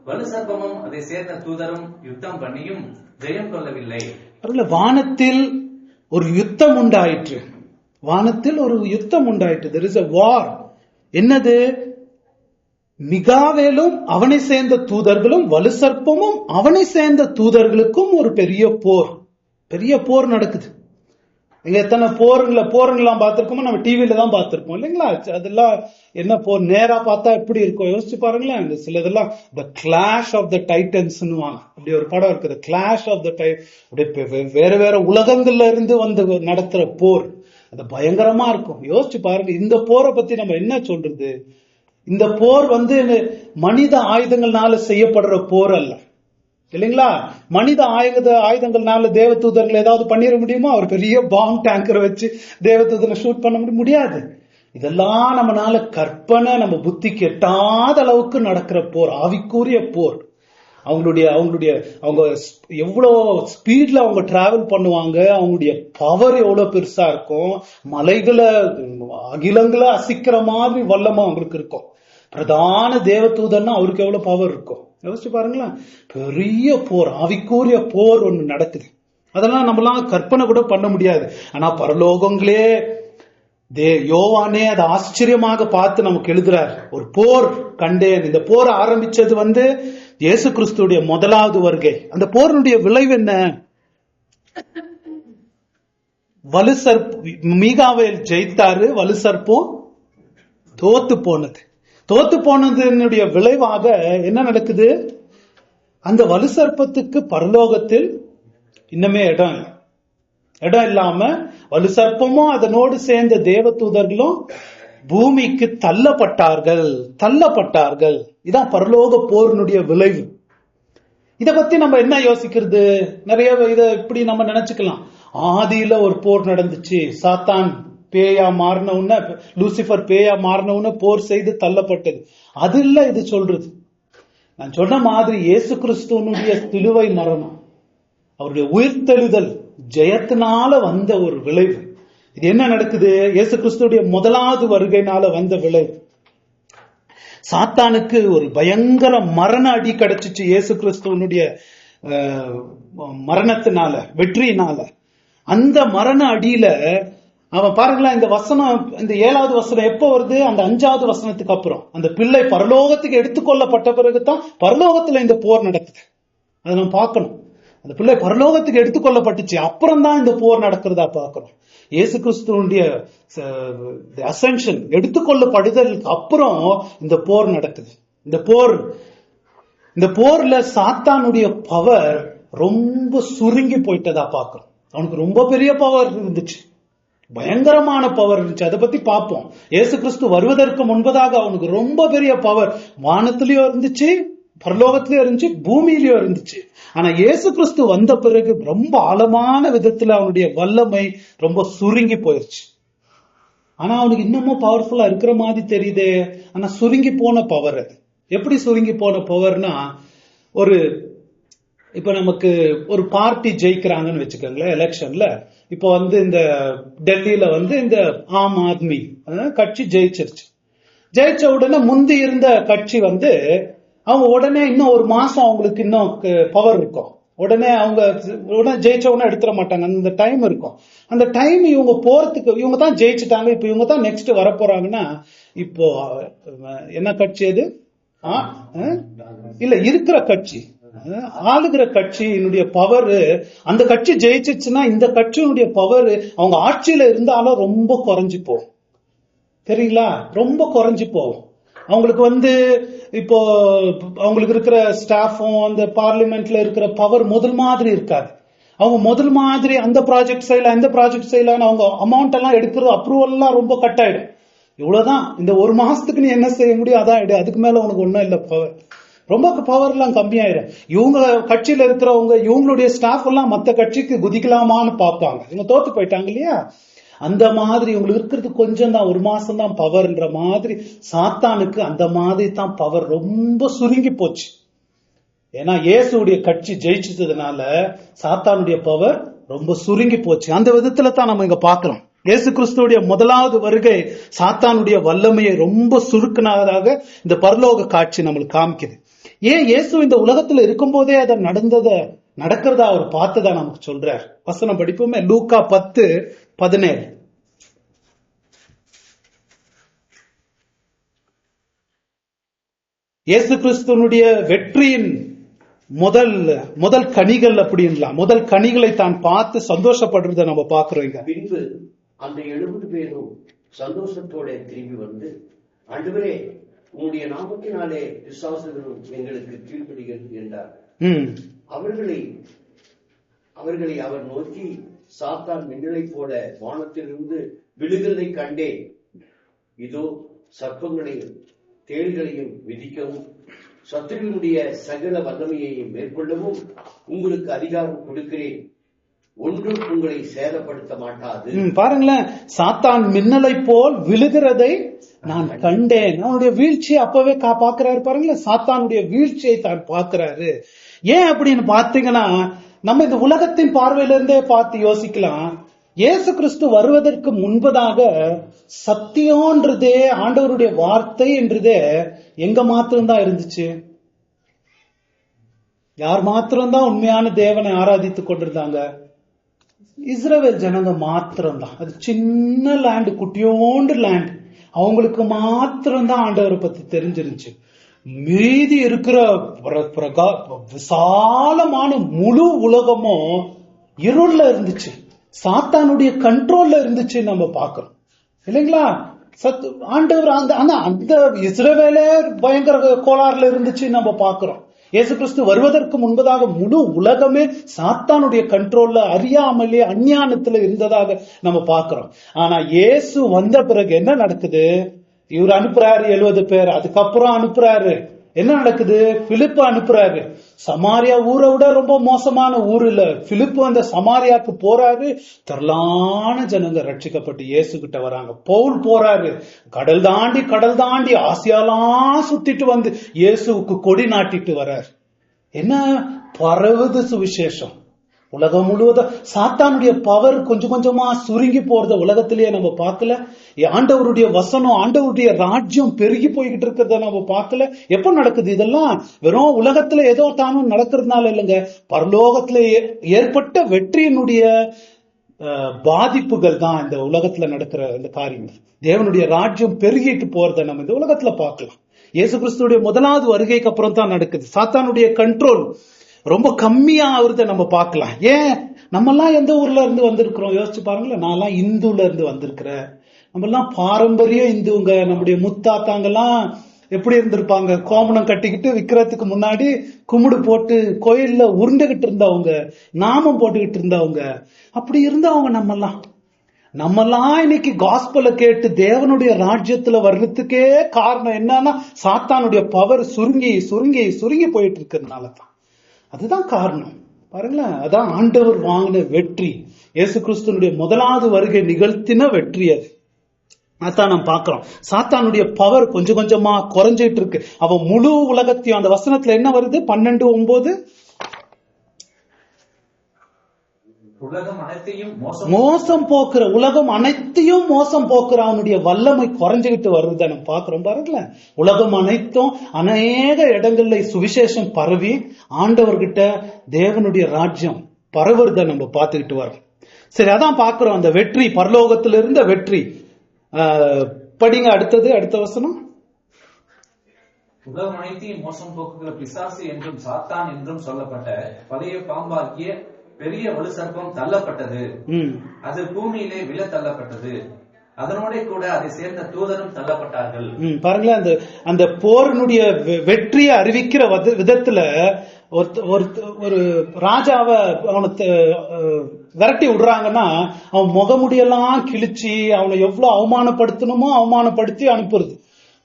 வலு சர்ப்பமும் அதை சேர்ந்த தூதரும் யுத்தம் பண்ணியும் ஜெயம் கொள்ளவில்லை. வானத்தில் ஒரு யுத்தம் உண்டாயிற்று. வானத்தில் ஒரு யுத்தம் உண்டாயிற்று. There is a war. என்னது? மிகாவேலும் அவனை சேர்ந்த தூதர்களும் வலு சர்ப்பமும் அவனை சேர்ந்த தூதர்களுக்கும் ஒரு பெரிய போர் நடக்குது. இங்க எத்தனை போருங்கெல்லாம் பார்த்திருக்கோமோ நம்ம டிவியில தான் பார்த்திருப்போம் இல்லைங்களா? அதெல்லாம் என்ன போர்? நேரா பார்த்தா எப்படி இருக்கும் யோசிச்சு பாருங்களேன். சில இதெல்லாம் த கிளாஷ் ஆஃப் த டைட்டன்ஸ் அப்படி ஒரு படம் இருக்குது. கிளாஷ் ஆஃப் த வேற வேற உலகங்கள்ல இருந்து வந்து நடத்துற போர், அது பயங்கரமா இருக்கும். யோசிச்சு பாருங்க. இந்த போரை பத்தி நம்ம என்ன சொல்றது? இந்த போர் மனித ஆயுதங்கள்னால செய்யப்படுற போர் அல்ல இல்லைங்களா? மனித ஆயுதங்கள்னால தேவதூதர்கள் ஏதாவது பண்ணிட முடியுமா? ஒரு பெரிய பாம் டேங்கரை வச்சு தேவதூதரை ஷூட் பண்ண முடியாது. இதெல்லாம் நம்மளால கற்பனை, நம்ம புத்திக்கு எட்டாத அளவுக்கு நடக்கிற போர், ஆவிக்குரிய போர். அவங்க எவ்வளவு ஸ்பீட்ல அவங்க டிராவல் பண்ணுவாங்க, அவங்களுடைய பவர் எவ்வளவு பெருசா இருக்கும், மலைகளை அகிலங்களை அசிக்கிற மாதிரி வல்லமா அவங்களுக்கு இருக்கும். பிரதான தேவதூதன்னா அவருக்கு எவ்வளவு பவர் இருக்கும் யோசிச்சு பாருங்களேன். பெரிய போர், ஆவிக்குரிய போர் ஒண்ணு நடக்குது. அதெல்லாம் நம்மளாம் கற்பனை கூட பண்ண முடியாது. ஆனா பரலோகங்களே யோவானே அதை ஆச்சரியமாக பார்த்து நமக்கு எழுதுறார். ஒரு போர் கண்டேன். இந்த போர் ஆரம்பிச்சது இயேசு கிறிஸ்துடைய முதலாவது வருகை. அந்த போரினுடைய விளைவு என்ன? வலு சர்ப்பம் மீகாவேல் ஜெயித்தாரு, வலு சர்ப்பம் தோத்து போனதுடைய விளைவாக என்ன நடக்குது? அந்த வலு சர்ப்பத்துக்கு பரலோகத்தில் இன்னமே இடம் இல்லாம வலு சர்ப்பமும் அதனோடு சேர்ந்த தேவதூதர்களும் பூமிக்கு தள்ளப்பட்டார்கள். இதான் பரலோக போரினுடைய விளைவு. இத பத்தி நம்ம என்ன யோசிக்கிறது? நிறைய இத இப்படி நம்ம நினைச்சுக்கலாம். ஆதியில ஒரு போர் நடந்துச்சு, சாத்தான் பேயா மாறினவுன்னு, லூசிபர் பேயா மாறினவுன்னு போர் செய்து தள்ளப்பட்டது. அது இல்ல இது சொல்றது. நான் சொன்ன மாதிரி இயேசு கிறிஸ்துவனுடைய சிலுவை மரணம், அவருடைய உயிர்த்தெழுதல் ஜெயத்தினால வந்த ஒரு விளைவு. இது என்ன நடக்குது? இயேசு கிறிஸ்துடைய முதலாவது வருகையினால வந்த விளைவு. சாத்தானுக்கு ஒரு பயங்கர மரண அடி கிடைச்சிச்சு இயேசு கிறிஸ்துவனுடைய மரணத்தினால, வெற்றியினால. அந்த மரண அடியில அவன் பாருங்களேன், இந்த வசனம், இந்த 7வது வசனம் எப்ப வருது? அந்த 5வது வசனத்துக்கு அப்புறம். அந்த பிள்ளை பரலோகத்துக்கு எடுத்துக்கொள்ளப்பட்ட பிறகுதான் பரலோகத்துல இந்த போர் நடக்குது. அதை நம்ம பார்க்கணும். அந்த பிள்ளை பரலோகத்துக்கு எடுத்துக்கொள்ளப்பட்டுச்சு, அப்புறம் தான் இந்த போர் நடக்கிறதா பார்க்கணும். இயேசு கிறிஸ்துவனுடைய அசென்ஷன், எடுத்துக்கொள்ளப்படுதலுக்கு அப்புறம் இந்த போர் நடக்குது. இந்த போர்ல சாத்தானுடைய பவர் ரொம்ப சுருங்கி போயிட்டதா பார்க்கிறோம். அவனுக்கு ரொம்ப பெரிய பவர் இருந்துச்சு, பயங்கரமான பவர் இருந்துச்சு. அதை பத்தி பார்ப்போம். இயேசு கிறிஸ்து வருவதற்கு முன்பதாக அவனுக்கு ரொம்ப பெரிய பவர் வானத்திலயும் இருந்துச்சு, பரலோகத்திலயும் இருந்துச்சு, பூமியிலயும் இருந்துச்சு. ஆனா இயேசு கிறிஸ்து வந்த பிறகு ரொம்ப ஆழமான விதத்துல அவனுடைய வல்லமை ரொம்ப சுருங்கி போயிருச்சு. ஆனா அவனுக்கு இன்னமும் பவர்ஃபுல்லா இருக்கிற மாதிரி தெரியுது. ஆனா சுருங்கி போன பவர். அது எப்படி சுருங்கி போன பவர்னா, இப்ப நமக்கு ஒரு பார்ட்டி ஜெயிக்கிறாங்கன்னு வச்சுக்கோங்களேன் எலெக்ஷன்ல. இப்ப இந்த டெல்லியில இந்த ஆம் ஆத்மி கட்சி ஜெயிச்சிருச்சு. ஜெயிச்ச உடனே முந்தி இருந்த கட்சி அவங்க உடனே இன்னும் ஒரு மாசம் அவங்களுக்கு இன்னும் பவர் இருக்கும். உடனே ஜெயிச்ச உடனே எடுத்துட மாட்டாங்க. அந்த டைம் இருக்கும். அந்த டைம் இவங்க போறதுக்கு, இவங்க தான் ஜெயிச்சுட்டாங்க, இப்ப இவங்க தான் நெக்ஸ்ட் வர போறாங்கன்னா, இப்போ என்ன கட்சி அது? இல்ல, இருக்கிற கட்சி, ஆளுகிற கட்சியினுடைய பவர், அந்த கட்சி ஜெயிச்சிச்சுன்னா இந்த கட்சியினுடைய பவர் அவங்க ஆட்சியில இருந்தாலும் ரொம்ப குறைஞ்சு போகும். தெரியுங்களா? ரொம்ப குறைஞ்சு போகும். அவங்களுக்கு இப்போ அவங்களுக்கு இருக்கிற ஸ்டாஃபும் அந்த பார்லிமெண்ட்ல இருக்கிற பவர் முதல் மாதிரி இருக்காது. அவங்க முதல் மாதிரி அந்த ப்ராஜெக்ட் செய்யலாம், இந்த ப்ராஜெக்ட் செய்யலாம், அவங்க அமௌண்ட் எல்லாம் எடுக்கிறது, அப்ரூவல் எல்லாம் ரொம்ப கட் ஆயிடும். இவ்வளவுதான், இந்த ஒரு மாசத்துக்கு நீ என்ன செய்ய முடியும், அதான் ஆயிடும். அதுக்கு மேல உனக்கு ஒன்னும் இல்ல. பவர் ரொம்ப பவர் எல்லாம் கம்மியாயிரும். இவங்க கட்சியில இருக்கிறவங்க, இவங்களுடைய ஸ்டாஃப் எல்லாம் மத்த கட்சிக்கு குதிக்கலாமான்னு பார்ப்பாங்க. இவங்க தோத்து போயிட்டாங்க இல்லையா? அந்த மாதிரி உங்களுக்கு இருக்கிறது கொஞ்சம் தான், ஒரு மாசம் தான் பவர்ன்ற மாதிரி. சாத்தானுக்கு அந்த மாதிரி தான் பவர் ரொம்ப சுருங்கி போச்சு. ஏன்னா இயேசுடைய கட்சி ஜெயிச்சதுனால சாத்தானுடைய பவர் ரொம்ப சுருங்கி போச்சு. அந்த விதத்துல தான் நம்ம இங்க பாக்குறோம். இயேசு கிறிஸ்துடைய முதலாவது வருகை சாத்தானுடைய வல்லமையை ரொம்ப சுருக்கினதாக இந்த பரலோக காட்சி நம்மளுக்கு காமிக்குது. ஏன் இயேசு இந்த உலகத்துல இருக்கும் போதே அதை நடக்கிறதா அவர் பார்த்ததா நமக்கு சொல்றார். வசனம் படிப்போமே, லூக்கா 10:17. இயேசு கிறிஸ்துவனுடைய வெற்றியின் முதல் கனிகள் அப்படின்லாம், முதல் கனிகளை தான் பார்த்து சந்தோஷப்படுறத நம்ம பாக்குறோம். பின்பு அந்த 70 பேரும் சந்தோஷத்தோட திரும்பி வந்து, ஆண்டவரே, உங்களுடைய நாமத்தினாலே பிசாசுகளும் எங்களுக்கு கீழ்ப்படிகிறது என்றார். அவர்களை அவர் நோக்கி, சாத்தான் மின்னலை போல வானத்திலிருந்து விழுகிறதை கண்டேன். இதோ சர்ப்பங்களையும் தேள்களையும் விதிக்கவும் சத்துருவினுடைய சகல வல்லமையையும் மேற்கொள்ளவும் உங்களுக்கு அதிகாரம் கொடுக்கிறேன். ஒன்றும் உங்களை சேதப்படுத்த மாட்டாது. பாருங்களேன், சாத்தான் மின்னலை போல் விழுகிறதை நான் கண்டேன். அவனுடைய வீழ்ச்சியை அப்பவே பாக்குறாரு. பாருங்களேன், சாத்தானுடைய வீழ்ச்சியை தான் பாக்குறாரு. ஏன் அப்படின்னு பாத்தீங்கன்னா, நம்ம இந்த உலகத்தின் பார்வையிலிருந்தே பார்த்து யோசிக்கலாம். இயேசு கிறிஸ்து வருவதற்கு முன்பதாக சத்தியம்ன்றதே, ஆண்டவருடைய வார்த்தை என்றதே எங்க மாத்திரம்தான் இருந்துச்சு? யார் மாத்திரம்தான் உண்மையான தேவனை ஆராதித்துக் கொண்டிருந்தாங்க? இஸ்ரவேல் ஜனங்க மாத்திரம்தான். அது சின்ன லேண்ட், குட்டியோண்டு லேண்ட், அவங்களுக்கு மாத்திரம்தான் ஆண்டவரை பத்தி தெரிஞ்சிருந்துச்சு. மீதி இருக்கிற விசாலமான முழு உலகமும் இருள்ல இருந்துச்சு, சாத்தானுடைய கண்ட்ரோல்ல இருந்துச்சு. நம்ம பாக்குறோம் இல்லைங்களா? ஆண்டவர் அந்த இஸ்ரவேலே பயங்கர கோளாறுல இருந்துச்சு நம்ம பாக்குறோம். இயேசு கிறிஸ்து வருவதற்கு முன்பதாக முழு உலகமே சாத்தானுடைய கண்ட்ரோல்ல, அறியாமலே அஞ்ஞானத்துல இருந்ததாக நம்ம பாக்குறோம். ஆனா இயேசு வந்த பிறகு என்ன நடக்குது? இவர் அனுப்புறாரு 70 பேர், அதுக்கப்புறம் அனுப்புறாரு என்ன நடக்குது? பிலிப்பு அனுப்புறாரு. சமாரியா ஊரை விட ரொம்ப மோசமான ஊர் இல்ல. பிலிப்பு அந்த சமாரியாக்கு போறாரு. திரளான ஜனங்க ரட்சிக்கப்பட்டு இயேசு கிட்ட வராங்க. பவுல் போறாரு, கடல் தாண்டி ஆசியாலாம் சுத்திட்டு வந்து இயேசுவுக்கு கொடி நாட்டிட்டு வர்றாரு. என்ன பரவுது சுவிசேஷம் உலகம் முழுவதும். சாத்தானுடைய பவர் கொஞ்சம் கொஞ்சமா சுருங்கி போறத உலகத்திலேயே நம்ம பார்க்கல. ஆண்டவருடைய வசனம், ஆண்டவருடைய ராஜ்யம் பெருகி போய்கிட்டு இருக்கிறத நம்ம பார்க்கல. எப்ப நடக்குது இதெல்லாம்? வெறும் உலகத்துல ஏதோ தானும் நடக்கிறதுனால இல்லைங்க. பரலோகத்துல ஏற்பட்ட வெற்றியினுடைய பாதிப்புகள் தான் இந்த உலகத்துல நடக்கிற இந்த காரியங்கள். தேவனுடைய ராஜ்யம் பெருகிட்டு போறத நம்ம இந்த உலகத்துல பார்க்கலாம். இயேசு கிறிஸ்துடைய முதலாவது வருகைக்கு அப்புறம் தான் நடக்குது. சாத்தானுடைய கண்ட்ரோல் ரொம்ப கம்மியா ஆகுறத நம்ம பார்க்கலாம். ஏன்? நம்ம எல்லாம் எந்த ஊர்ல இருந்து வந்திருக்கிறோம் யோசிச்சு பாருங்களேன். நான் எல்லாம் இந்துல இருந்து வந்திருக்கிறேன். நம்ம எல்லாம் பாரம்பரிய இந்துங்க. நம்முடைய முத்தாத்தாங்கெல்லாம் எப்படி இருந்திருப்பாங்க? கோமணம் கட்டிக்கிட்டு விக்கிறதுக்கு முன்னாடி கும்பிடு போட்டு கோயில்ல உருண்டுகிட்டு இருந்தவங்க, நாமம் போட்டுக்கிட்டு இருந்தவங்க. அப்படி இருந்தவங்க நம்மெல்லாம் இன்னைக்கு காஸ்பல கேட்டு தேவனுடைய ராஜ்யத்துல வர்றதுக்கே காரணம் என்னன்னா சாத்தானுடைய பவர் சுருங்கி போயிட்டு இருக்கிறதுனால தான். அதுதான் காரணம். பாருங்களேன், அதான் ஆண்டவர் வாங்கின வெற்றி. இயேசு கிறிஸ்துனுடைய முதலாவது வருகை நிகழ்த்தின வெற்றி அது. அதான் நம்ம பாக்குறோம். சாத்தானுடைய பவர் கொஞ்சம் கொஞ்சமா குறைஞ்சிட்டு இருக்கு. அவன் முழு உலகத்தையும், அந்த வசனத்துல என்ன வருது? 12:9, உலகம் அனைத்தையும் உலகம் அனைத்தையும் மோசம் போக்குற அவனுடைய வல்லமை குறைஞ்சுகிட்டு வருவதை நம்ம பாக்குறோம். பாருங்களேன், உலகம் அனைத்தும் அநேக இடங்கள்ல சுவிசேஷம் பரவி ஆண்டவர்கிட்ட தேவனுடைய ராஜ்யம் பரவுறத நம்ம பார்த்துக்கிட்டு வரோம். சரி, அதான் பாக்குறோம் அந்த வெற்றி, பரலோகத்தில இருந்த வெற்றி. படிங்க அடுத்த வசனம். உலகம் அனைத்தையும் மோசம் போக்குகிற பிசாசு என்றும் சாத்தான் என்றும் சொல்லப்பட்ட பழைய பாம்பாகிய பெரிய வலு சர்ப்பம் தள்ளப்பட்டது. அது பூமியிலே விழ தள்ளப்பட்டது. அதனோட கூட அதை சேர்ந்த தூதரும் தள்ளப்பட்டார்கள். பாருங்களேன், அந்த போரினுடைய வெற்றியை அறிவிக்கிற விதத்துல ஒரு ராஜாவை அவனுக்கு விரட்டி விடுறாங்கன்னா அவன் முகமுடியெல்லாம் கிழிச்சு அவனை எவ்வளவு அவமானப்படுத்தணுமோ அவமானப்படுத்தி அனுப்புறது.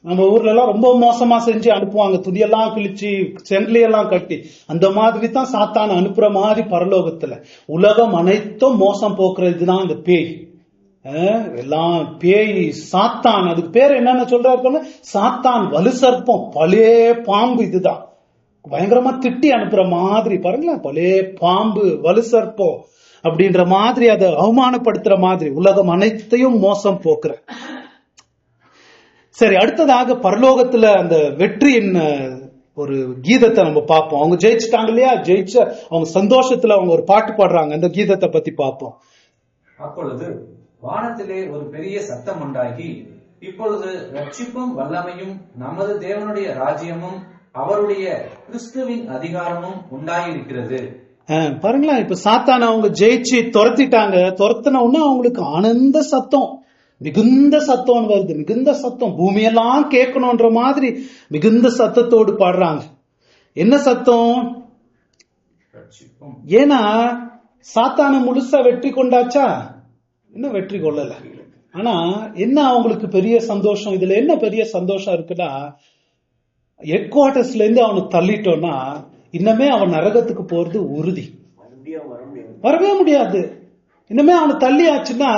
நம்ம ஊர்ல எல்லாம் ரொம்ப மோசமா செஞ்சு அனுப்புவாங்க, துணியெல்லாம் கிழிச்சு செங்கலையெல்லாம் கட்டி. அந்த மாதிரி தான் சாத்தான் அனுப்புற மாதிரி பரலோகத்துல உலகம் அனைத்தும் மோசம் போக்குறதுதான் இந்த பேய். எல்லாம் பேய், சாத்தான். அதுக்கு பேர் என்னன்னு சொல்றாரு? சாத்தான், வலு சர்ப்பம், பழைய பாம்பு. இதுதான் பயங்கரமா திட்டி அனுப்புற மாதிரி. பாருங்களேன், பழைய பாம்பு, வலு சர்ப்பம் அப்படின்ற மாதிரி, அதை அவமானப்படுத்துற மாதிரி உலகம் அனைத்தையும் மோசம் போக்குற. சரி, அடுத்ததாக பரலோகத்துல அந்த வெற்றியின் ஒரு கீதத்தை நம்ம பார்ப்போம். அவங்க ஜெயிச்சுட்டாங்க இல்லையா? ஜெயிச்ச அவங்க சந்தோஷத்துல அவங்க ஒரு பாட்டு பாடுறாங்க. அந்த கீதத்தை பத்தி பார்ப்போம். அப்பொழுது வானத்திலே ஒரு பெரிய சத்தம் உண்டாகி, இப்பொழுது ரட்சிப்பும் வல்லமையும் நமது தேவனுடைய ராஜ்யமும் அவருடைய கிறிஸ்துவின் அதிகாரமும் உண்டாயிருக்கிறது. பாருங்களா, இப்ப சாத்தான அவங்க ஜெயிச்சு துரத்திட்டாங்க. துரத்தின உடனே அவங்களுக்கு ஆனந்த சத்தம், மிகுந்த சத்தம் வருது. மிகுந்த சத்தம், பூமியெல்லாம் கேட்கணும்ன்ற மாதிரி மிகுந்த சத்தத்தோடு பாடுறாங்க. என்ன சத்தம்? ஏன்னா சாத்தான முழுசா வெற்றி கொண்டாச்சா? இன்னும் வெற்றி கொள்ளல. ஆனா என்ன அவங்களுக்கு பெரிய சந்தோஷம்? இதுல என்ன பெரிய சந்தோஷம் இருக்குன்னா, ஹெட் குவார்டர்ஸ்ல இருந்து அவனை தள்ளிட்டோம்னா இன்னமே அவன் நரகத்துக்கு போறது உறுதி, வரவே முடியாது. இன்னுமே அவனை தள்ளி ஆச்சுன்னா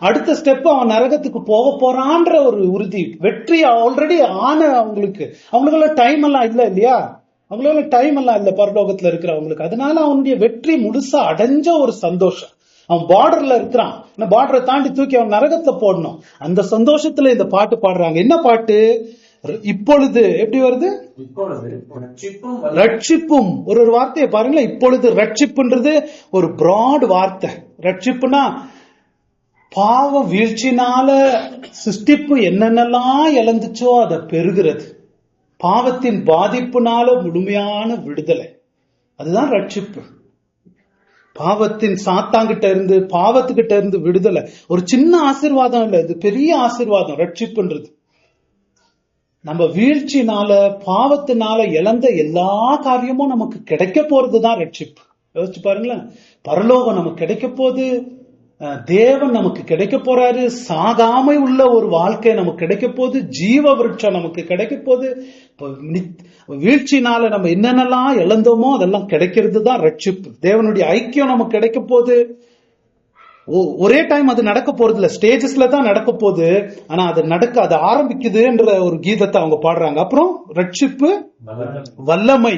அடுத்த ஸ்டெப் அவன் நரகத்துக்கு போக போறான்ற ஒரு உறுதி. வெற்றி ஆல்ரெடி ஆன அவங்களுக்குள்ள டைம் எல்லாம் இல்லையா? அவங்களால டைம் எல்லாம் இல்ல பரலோகத்துல இருக்கிறவங்களுக்கு. அதனால அவனுடைய வெற்றி முழுசா அடைஞ்ச ஒரு சந்தோஷம். அவன் பார்டர்ல இருக்கிறான், பார்டரை தாண்டி தூக்கி அவன் நரகத்துல போடணும். அந்த சந்தோஷத்துல இந்த பாட்டு பாடுறாங்க. என்ன பாட்டு? இப்பொழுது எப்படி வருது? ரட்சிப்பும். ஒரு வார்த்தையை பாருங்களேன். இப்பொழுது ரட்சிப்புன்றது ஒரு பிராட் வார்த்தை. ரட்சிப்புனா பாவ வீழ்ச்சினால சிருஷ்டிப்பு என்னென்னலாம் இழந்துச்சோ அதை பெறுகிறது. பாவத்தின் பாதிப்புனால முழுமையான விடுதலை, அதுதான் ரட்சிப்பு. பாவத்தின் சாத்தாங்கிட்ட இருந்து, பாவத்துக்கிட்ட இருந்து விடுதலை. ஒரு சின்ன ஆசீர்வாதம் இல்ல, இது பெரிய ஆசீர்வாதம். ரட்சிப்புன்றது நம்ம வீழ்ச்சினால பாவத்தினால இழந்த எல்லா காரியமும் நமக்கு கிடைக்க போறதுதான் ரட்சிப்பு. யோசிச்சு பாருங்களேன், பரலோகம் நமக்கு கிடைக்க போகுது, தேவன் நமக்கு கிடைக்க போறாரு, சாகாமை உள்ள ஒரு வாழ்க்கை நமக்கு கிடைக்க போகுது, ஜீவ விருட்சம் நமக்கு கிடைக்க போகுது, வீழ்ச்சினால நம்ம என்னென்னலாம் இழந்தோமோ அதெல்லாம் கிடைக்கிறது தான் ரட்சிப்பு. தேவனுடைய ஐக்கியம் நமக்கு கிடைக்க போகுது. ஒரே டைம் அது நடக்க போறது இல்ல, ஸ்டேஜஸ்ல தான் நடக்க போகுது. ஆனா அது ஆரம்பிக்குதுன்ற ஒரு கீதத்தை அவங்க பாடுறாங்க. அப்புறம் ரட்சிப்பு வல்லமை.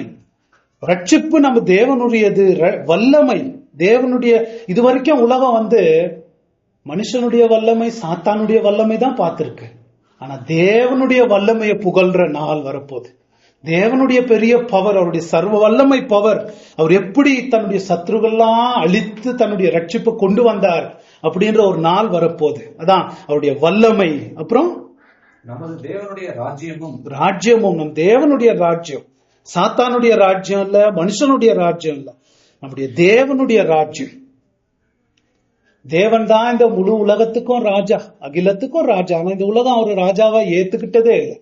ரட்சிப்பு நம்ம தேவனுடையது, வல்லமை தேவனுடைய. இது வரைக்கும் உலகம் மனுஷனுடைய வல்லமை, சாத்தானுடைய வல்லமை தான் பார்த்திருக்கு. ஆனா தேவனுடைய வல்லமையை புகழ்ற நாள் வரப்போகுது. தேவனுடைய பெரிய பவர், அவருடைய சர்வ வல்லமை பவர், அவர் எப்படி தன்னுடைய சத்ருவெல்லாம் அழித்து தன்னுடைய ரட்சிப்பை கொண்டு வந்தார் அப்படின்ற ஒரு நாள் வரப்போகுது. அதான் அவருடைய வல்லமை. அப்புறம் நமது தேவனுடைய ராஜ்யமும் நம் தேவனுடைய ராஜ்யம், சாத்தானுடைய ராஜ்யம் இல்ல, மனுஷனுடைய ராஜ்யம் இல்ல, நம்முடைய தேவனுடைய ராஜ்யம். தேவன் தான் இந்த முழு உலகத்துக்கும் ராஜா, அகிலத்துக்கும் ராஜா. ஆனா இந்த உலகம் அவர் ராஜாவா ஏத்துக்கிட்டதே இல்லை.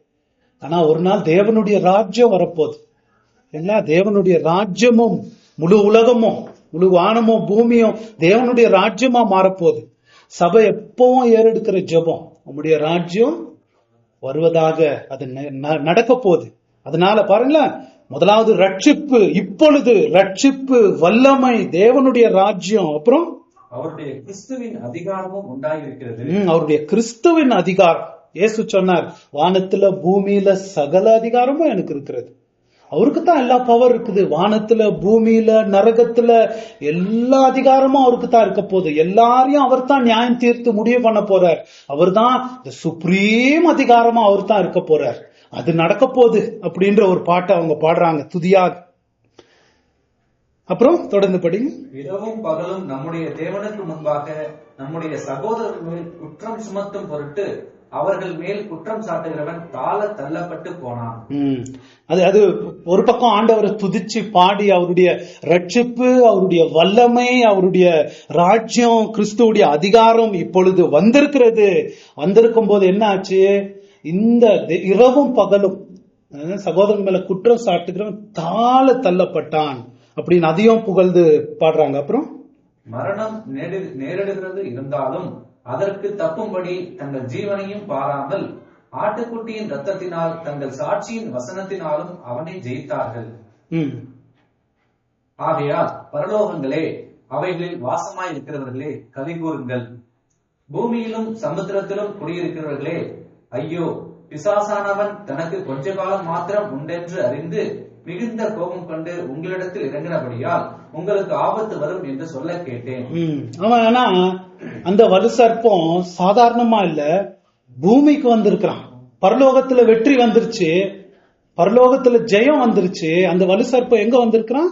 ஆனா ஒரு நாள் தேவனுடைய ராஜ்யம் வரப்போகுது. இல்லைங்களா? தேவனுடைய ராஜ்யமும் முழு உலகமும் முழு வானமும் பூமியும் தேவனுடைய ராஜ்யமா மாறப்போகுது. சபை எப்பவும் ஏறெடுக்கிற ஜெபம், நம்முடைய ராஜ்யம் வருவதாக அது நடக்க போகுது. அதனால பாருங்களேன், முதலாவது ரட்சிப்பு, இப்பொழுது ரட்சிப்பு, வல்லமை, தேவனுடைய ராஜ்யம். அப்புறம் அவருடைய கிறிஸ்துவின் அதிகாரமும் உண்டாயிருக்கிறது. அவருடைய கிறிஸ்துவின் அதிகாரம். இயேசு சொன்னார், வானத்துல பூமியில சகல அதிகாரமும் எனக்கு இருக்கிறது. அவருக்கு தான் எல்லா பவர் இருக்குது. வானத்துல பூமியில நரகத்துல எல்லா அதிகாரமும் அவருக்கு தான் இருக்க போகுது. எல்லாரையும் அவர் தான் நியாயம் தீர்த்து முடிவு பண்ண போறார். அவர் தான் சுப்ரீம் அதிகாரமா அவர் தான் இருக்க போறார். அது நடக்க போகுது அப்படின்ற ஒரு பாட்டை அவங்க பாடுறாங்க துதியாக. அப்புறம் தொடர்ந்து படிங்க. இரவும் பகலும் நம்முடைய தேவனுக்கு முன்பாக நம்முடைய சகோதரர்கள் குற்றம் சுமத்தும் பொருட்டு அவர்கள் மேல் குற்றம் சாட்டுகிறவன் தாழ தள்ளப்பட்டு போனான். அது ஒரு பக்கம் ஆண்டவரை துதிச்சு பாடி அவருடைய ரட்சிப்பு, அவருடைய வல்லமை, அவருடைய ராஜ்யம், கிறிஸ்துவுடைய அதிகாரம் இப்பொழுது வந்திருக்கிறது. வந்திருக்கும் போது என்ன ஆச்சு? இந்த இரவும் பகலும் சகோதரன் மேல குற்றம் சாட்டுகிறவன் தாழ தள்ளப்பட்டான் அப்படின்னு அதையும் புகழ்ந்து பாடுறாங்க. அப்புறம் மரணம் நேரிடுகிறது இருந்தாலும் அதற்கு தப்பும்படி தங்கள் ஜீவனையும் பாராமல் ஆட்டுக்குட்டியின் ரத்தத்தினால் தங்கள் சாட்சியின் வசனத்தினாலும் அவனை ஜெயித்தார்கள். ஆகையால் பரலோகங்களே, அவைகளில் வாசமாய் இருக்கிறவர்களே, கலிகூறுங்கள். பூமியிலும் சமுத்திரத்திலும் குடியிருக்கிறவர்களே, ஐயோ, பிசாசானவன் தனக்கு கொஞ்ச காலம் மாத்திரம் உண்டென்று அறிந்து மிகுந்த கோபம் கொண்டு உங்களிடத்தில் இறங்கினபடியால் உங்களுக்கு ஆபத்து வரும் என்று சொல்ல கேட்டேன். ஆனா அந்த வலு சர்ப்பம் சாதாரணமா இல்ல, பூமிக்கு வந்திருக்கிறான். பரலோகத்துல வெற்றி வந்துருச்சு, பரலோகத்துல ஜெயம் வந்துருச்சு. அந்த வலு சர்ப்பம் எங்க வந்திருக்கிறான்?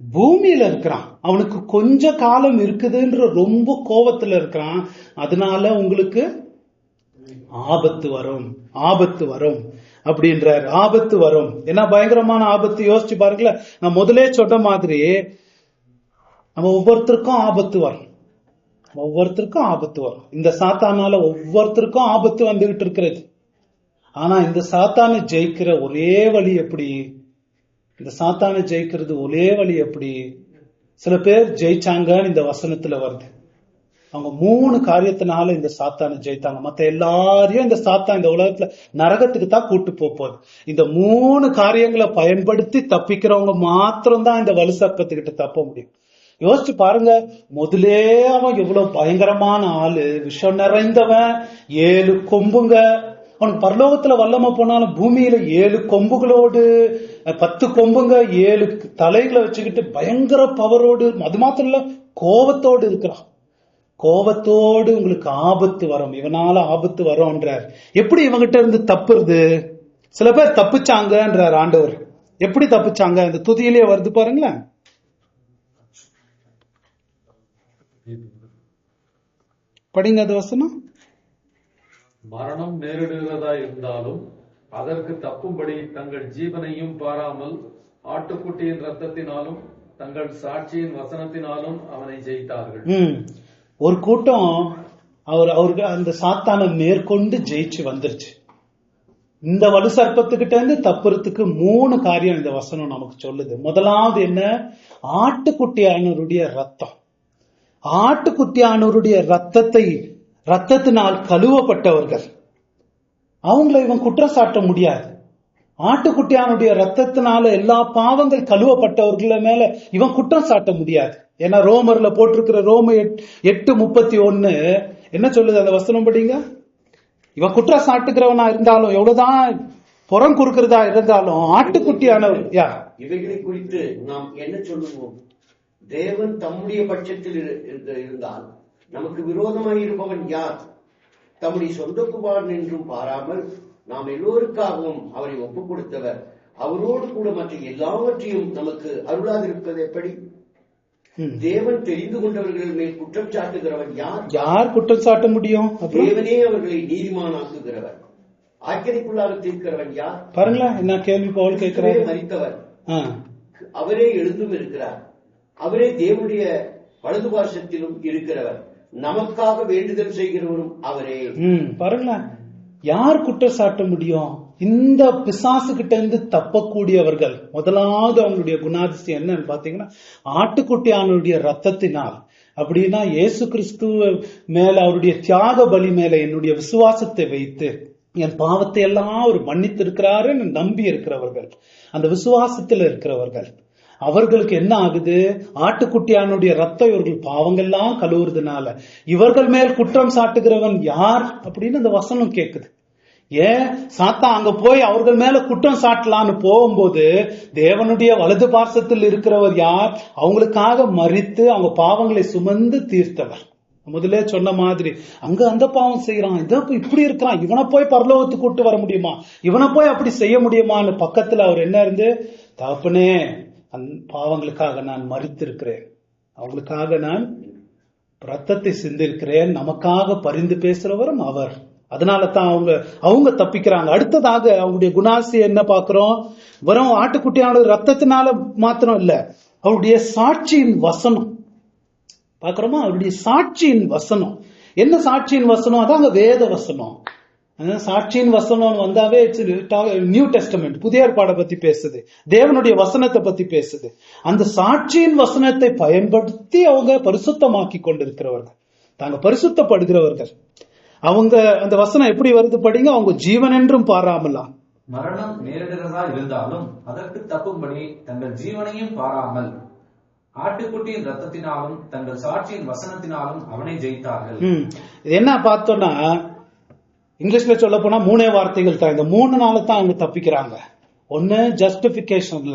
பூமியில இருக்கிறான். அவனுக்கு கொஞ்ச காலம் இருக்குதுன்ற ரொம்ப கோபத்துல இருக்கிறான். அதனால உங்களுக்கு ஆபத்து வரும், ஆபத்து வரும் அப்படின்றார். ஆபத்து வரும். என்ன பயங்கரமான ஆபத்து யோசிச்சு பாருங்களேன். நான் முதலே சொன்ன மாதிரி நம்ம ஒவ்வொருத்தருக்கும் ஆபத்து வரும், ஒவ்வொருத்தருக்கும் ஆபத்து வரும். இந்த சாத்தானால ஒவ்வொருத்தருக்கும் ஆபத்து வந்துகிட்டு இருக்கிறது. ஆனா இந்த சாத்தானை ஜெயிக்கிற ஒரே வழி எப்படி? இந்த சாத்தானை ஜெயிக்கிறது ஒரே வழி எப்படி? சில பேர் ஜெயிச்சாங்கன்னு இந்த வசனத்துல வருது. அவங்க 3 காரியத்தினால இந்த சாத்தானை ஜெயித்தாங்க. மத்த எல்லாரையும் இந்த சாத்தான் இந்த உலகத்துல நரகத்துக்கு தான் கூட்டு போகுது. இந்த 3 காரியங்களை பயன்படுத்தி தப்பிக்கிறவங்க மாத்திரம் தான் இந்த வலு சர்ப்பத்துக்கிட்ட தப்ப முடியும். யோசிச்சு பாருங்க, முதலே அவன் எவ்வளவு பயங்கரமான ஆளு, விஷம் நிறைந்தவன், 7 கொம்புங்க. அவன் பரலோகத்துல வல்லம போனாலும் பூமியில 7 கொம்புகளோடு 10 கொம்புங்க 7 தலைகளை வச்சுக்கிட்டு பயங்கர பவரோடு, அது மாத்திரம் இல்ல கோபத்தோடு இருக்கிறான். கோபத்தோடு உங்களுக்கு ஆபத்து வரும், இவனால ஆபத்து வரும்ன்றார். எப்படி இவங்கிட்ட இருந்து தப்புறது? சில பேர் தப்பிச்சாங்கன்றார் ஆண்டவர். எப்படி தப்பிச்சாங்க? இந்த துதியிலேயே வருது பாருங்களேன். படிங்க அது வசனம். மரணம் நேரிடுகிறதா இருந்தாலும் அதற்கு தப்பும்படி தங்கள் ஜீவனையும் பாராமல் ஆட்டுக்குட்டியின் ரத்தத்தினாலும் தங்கள் சாட்சியின் வசனத்தினாலும் அவனை ஜெயித்தார்கள். ஒரு கூட்டம் அவருக்கு அந்த சாத்தானை மேற்கொண்டு ஜெயிச்சு வந்துருச்சு. இந்த வலு சர்ப்பத்துக்கிட்ட இருந்து தப்புறதுக்கு 3 காரியம் இந்த வசனம் நமக்கு சொல்லுது. முதலாவது என்ன? ஆட்டுக்குட்டியானவருடைய ரத்தம். ஆட்டுக்குட்டியானவருடைய ரத்தத்தினால் கழுவப்பட்டவர்கள், அவங்கள இவன் குற்றம் சாட்ட முடியாது. ஆட்டுக்குட்டியானுடைய ரத்தத்தினால எல்லா பாவங்கள் கழுவப்பட்டவர்கள மேல இவன் குற்றம் சாட்ட முடியாது. ஏன்னா ரோமர்ல போட்டிருக்கிற ரோம 8:31 என்ன சொல்லுது அந்த வசனம் படிங்க. இவன் குற்றம் சாட்டுகிறவனா இருந்தாலும், எவ்வளவுதான் புறம் குறுக்கிறதா இருந்தாலும், ஆட்டுக்குட்டியானவர் இவைகளை குறித்து நாம் என்ன சொல்லுவோம்? தேவன் தம்முடைய பட்சத்தில் இருந்தால் நமக்கு விரோதமாக இருப்பவன் யார்? தம்முடைய சொந்த குமாரன் என்றும் பாராமல் நாம் எல்லோருக்காகவும் அவரை ஒப்புக் கொடுத்தவர் அவரோடு கூட மற்ற எல்லாவற்றையும் நமக்கு அருளாதிருப்பது எப்படி? தேவன் தெரிந்து கொண்டவர்கள் மேல் குற்றம் சாட்டுகிறவன் யார்? யார் குற்றம் சாட்ட முடியும்? தேவனே அவர்களை நீதிமானாக்குகிறவர். ஆக்கிரைக்குள்ளாக தீர்க்கிறவன் யார்? பாருங்களேன் என்ன கேள்வி பவுல் கேட்கிறார். மரித்தவர் அவரே எழுந்தும் இருக்கிறார். அவரே தேவனுடைய வலது பாசத்திலும் இருக்கிறவர். நமக்காக வேண்டுதல் செய்கிறவரும் அவரே. பாருங்களேன், யார் குற்றம் சாட்ட முடியும்? இந்த பிசாசு கிட்ட இருந்து தப்பக்கூடியவர்கள் முதலாவது அவங்களுடைய குணாதிசயம் என்னன்னு பாத்தீங்கன்னா, ஆட்டுக்குட்டியானுடைய ரத்தத்தினால். அப்படின்னா இயேசு கிறிஸ்து மேல, அவருடைய தியாக பலி மேல என்னுடைய விசுவாசத்தை வைத்து என் பாவத்தை எல்லாம் அவர் மன்னித்து இருக்கிறாருன்னு நம்பி இருக்கிறவர்கள், அந்த விசுவாசத்துல இருக்கிறவர்கள், அவர்களுக்கு என்ன ஆகுது? ஆட்டுக்குட்டியானுடைய ரத்தம் இவர்கள் பாவங்கள்லாம் கழுவுறதுனால இவர்கள் மேல் குற்றம் சாட்டுகிறவன் யார் அப்படின்னு அந்த வசனம் கேக்குது. ஏன் சாத்தா அங்க போய் அவர்கள் மேல குற்றம் சாட்டலான்னு போகும்போது, தேவனுடைய வலது பார்சத்தில் இருக்கிறவர் யார்? அவங்களுக்காக மரித்து அவங்க பாவங்களை சுமந்து தீர்த்தவர். முதலே சொன்ன மாதிரி, அங்க அந்த பாவம் செய்யறான், இப்படி இருக்கிறான், இவனை போய் பரலோகத்துக்கு கூட்டு வர முடியுமா, இவனை போய் அப்படி செய்ய முடியுமான்னு பக்கத்துல அவர் என்ன இருந்து, தகப்பனே பாவங்களுக்காக நான் மரித்திருக்கிறேன், அவங்களுக்காக நான் ரத்தத்தை சிந்திருக்கிறேன், நமக்காக பரிந்து பேசுறவரும் அவர். அதனால தான் அவங்க தப்பிக்கிறாங்க. அடுத்ததாக அவங்களுடைய குணாசி என்ன பாக்குறோம்? வெறும் ஆட்டுக்குட்டியான ரத்தத்தினால மாத்திரம் இல்ல, அவருடைய சாட்சியின் வசனம் பாக்குறோமா? அவருடைய சாட்சியின் வசனம். என்ன சாட்சியின் வசனம்? அதாங்க வேத வசனம். சாட்சியின் வசனம் வந்தாவே நியூ டெஸ்டமெண்ட், புதிய ஏற்பாடை பத்தி பேசுது, தேவனுடைய வசனத்தை பத்தி பேசுது. அந்த சாட்சியின் வசனத்தை பயன்படுத்தி அவங்க பரிசுத்தமாக்கி கொண்டிருக்கிறவர்கள், தாங்க பரிசுத்தப்படுகிறவர்கள். அவங்க அந்த வசனம் எப்படி வருது படிங்க. அவங்க ஜீவன் என்றும் பாராமலாம், மரணம் நேரிடுகிறதா இருந்தாலும் அதற்கு தப்பும்படி தங்கள் ஜீவனையும் பாராமல் ஆட்டுக்குட்டியின் ரத்தத்தினாலும் தங்கள் சாட்சியின் வசனத்தினாலும் அவனை ஜெயித்தார்கள். என்ன பார்த்தோம்னா, இங்கிலீஷ்ல சொல்ல போனா 3 வார்த்தைகள் தான். இந்த 3 நாள் தான் அவங்க தப்பிக்கிறாங்க. ஒன்னு ஜஸ்டிபிகேஷன்,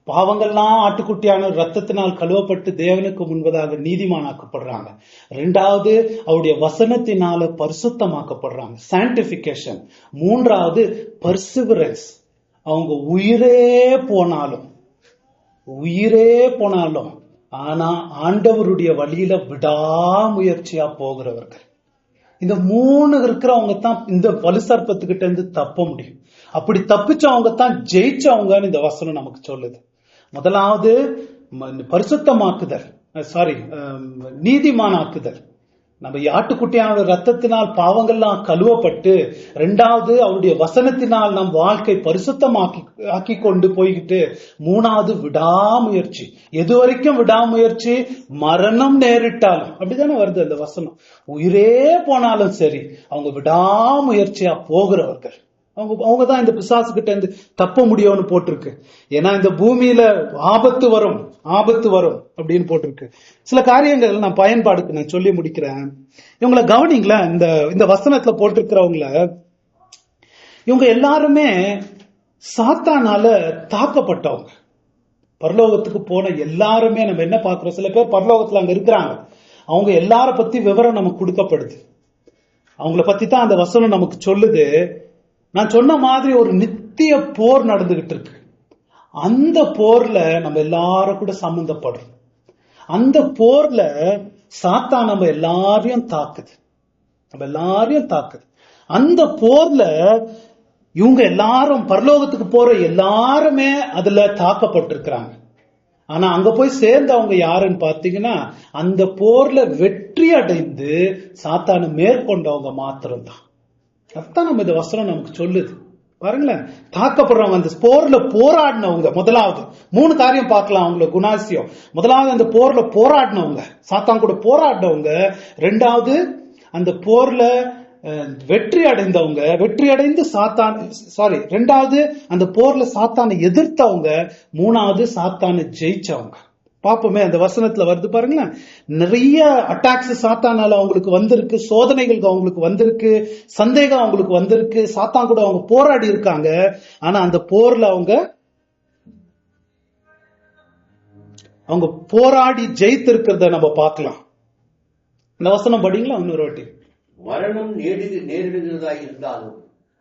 பாவங்கள்லாம் ஆட்டுக்குட்டியான ரத்தத்தினால் கழுவப்பட்டு தேவனுக்கு முன்பதாக நீதிமானாக்கப்படுறாங்க. 2வது அவருடைய வசனத்தினால பரிசுத்தமாக்கப்படுறாங்க, சான்டிபிகேஷன். 3வது பர்சிவரன்ஸ், அவங்க உயிரே போனாலும் ஆனா ஆண்டவருடைய வழியில விடாமுயற்சியா போகிறவர்கள். இந்த 3 இருக்கிறவங்க தான் இந்த வலுசர்ப்பத்துக்கிட்ட இருந்து தப்ப முடியும். அப்படி தப்பிச்சவங்க தான் ஜெயிச்சவங்கன்னு இந்த வசனம் நமக்கு சொல்லுது. முதலாவது பரிசுத்தமாக்குதல், நீதிமானாக்குதல். நம்ம ஆட்டுக்குட்டியான ரத்தத்தினால் பாவங்கள்லாம் கழுவப்பட்டு, 2வது அவருடைய வசனத்தினால் நம் வாழ்க்கை பரிசுத்தமாக்கி கொண்டு போய்கிட்டு, 3வது விடாமுயற்சி. எது வரைக்கும் விடாமுயற்சி? மரணம் நேரிட்டாலும். அப்படித்தானே வருது அந்த வசனம். உயிரே போனாலும் சரி, அவங்க விடாமுயற்சியா போகிறவர்கள். அவங்க தான் இந்த பிசாசு கிட்ட இருந்து தப்ப முடியும்னு போட்டிருக்கு. ஏன்னா இந்த பூமியில ஆபத்து வரும் அப்படின்னு போட்டிருக்கு. சில காரியங்கள் நான் பயன்பாடுக்கு நான் சொல்லி முடிக்கிறேன். இவங்களை கவனிங்களேன். இந்த வசனத்துல போட்டிருக்கிறவங்கள, இவங்க எல்லாருமே சாத்தானால தாக்கப்பட்டவங்க. பரலோகத்துக்கு போன எல்லாருமே நம்ம என்ன பாக்குறோம்? சில பேர் பரலோகத்துல அங்க இருக்கிறாங்க. அவங்க எல்லார பத்தி விவரம் நமக்கு கொடுக்கப்படுது. அவங்கள பத்தி தான் அந்த வசனம் நமக்கு சொல்லுது. நான் சொன்ன மாதிரி ஒரு நித்திய போர் நடந்துகிட்டு இருக்கு. அந்த போர்ல நம்ம எல்லாரும் கூட சம்பந்தப்படுறோம். அந்த போர்ல சாத்தான் நம்ம எல்லாரையும் தாக்குது. அந்த போர்ல இவங்க எல்லாரும், பரலோகத்துக்கு போற எல்லாருமே அதுல தாக்கப்பட்டிருக்கிறாங்க. ஆனா அங்க போய் சேர்ந்தவங்க யாருன்னு பாத்தீங்கன்னா, அந்த போர்ல வெற்றி அடைந்து சாத்தானை மேற்கொண்டவங்க மாத்திரம்தான். அதுதான் நம்ம இந்த வசனம் நமக்கு சொல்லுது. பாருங்களேன், தாக்கப்படுறவங்க, அந்த போர்ல போராடினவங்க. முதலாவது 3 காரியம் பார்க்கலாம் அவங்கள குணாசியம். முதலாவது அந்த போர்ல போராடினவங்க, சாத்தான் கூட போராடினவங்க. 2வது அந்த போர்ல வெற்றி அடைந்தவங்க, வெற்றி அடைந்து ரெண்டாவது அந்த போர்ல சாத்தானை எதிர்த்தவங்க, மூணாவது சாத்தானை ஜெயிச்சவங்க. பாப்போமே, அந்த வசனத்துல வருது பாருங்களேன். நிறைய அட்டாக்ஸ் சாத்தானால அவங்களுக்கு வந்திருக்கு, சோதனைகள் அவங்களுக்கு வந்திருக்கு, சந்தேகம் அவங்களுக்கு வந்திருக்கு, சாத்தான் கூட அவங்க போராடி இருக்காங்க. ஆனா அந்த போர்ல அவங்க போராடி ஜெயித்து இருக்கிறத நம்ம பார்க்கலாம். இந்த வசனம் படிங்களா இன்னொரு வாட்டி. மரணம் நேரிடுகிறதா இருந்தாலும்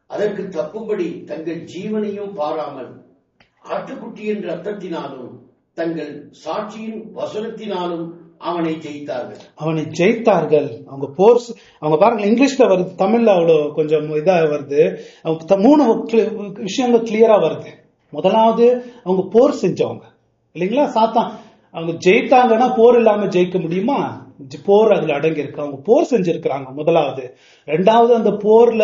அதற்கு தப்பும்படி தங்கள் ஜீவனையும் பாராமல் ஆட்டுக்குட்டியின் ரத்தத்தினாலும் தங்கள் சாட்சியின் வசனத்தினாலும் அவனை ஜெயித்தார்கள். அவங்க போர்ஸ், அவங்க பாருங்க இங்கிலீஷ்ல வருது, தமிழ்ல அவ்வளவு கொஞ்சம் இதா வருது. மூணு விஷயங்கள் கிளியரா வருது. முதலாவது அவங்க போர் செஞ்சவங்க இல்லைங்களா. சாத்தான் அவங்க ஜெயித்தாங்கன்னா போர் இல்லாம ஜெயிக்க முடியுமா? போர் அதுல அடங்கி இருக்கு. அவங்க போர் செஞ்சிருக்கிறாங்க முதலாவது. ரெண்டாவது அந்த போர்ல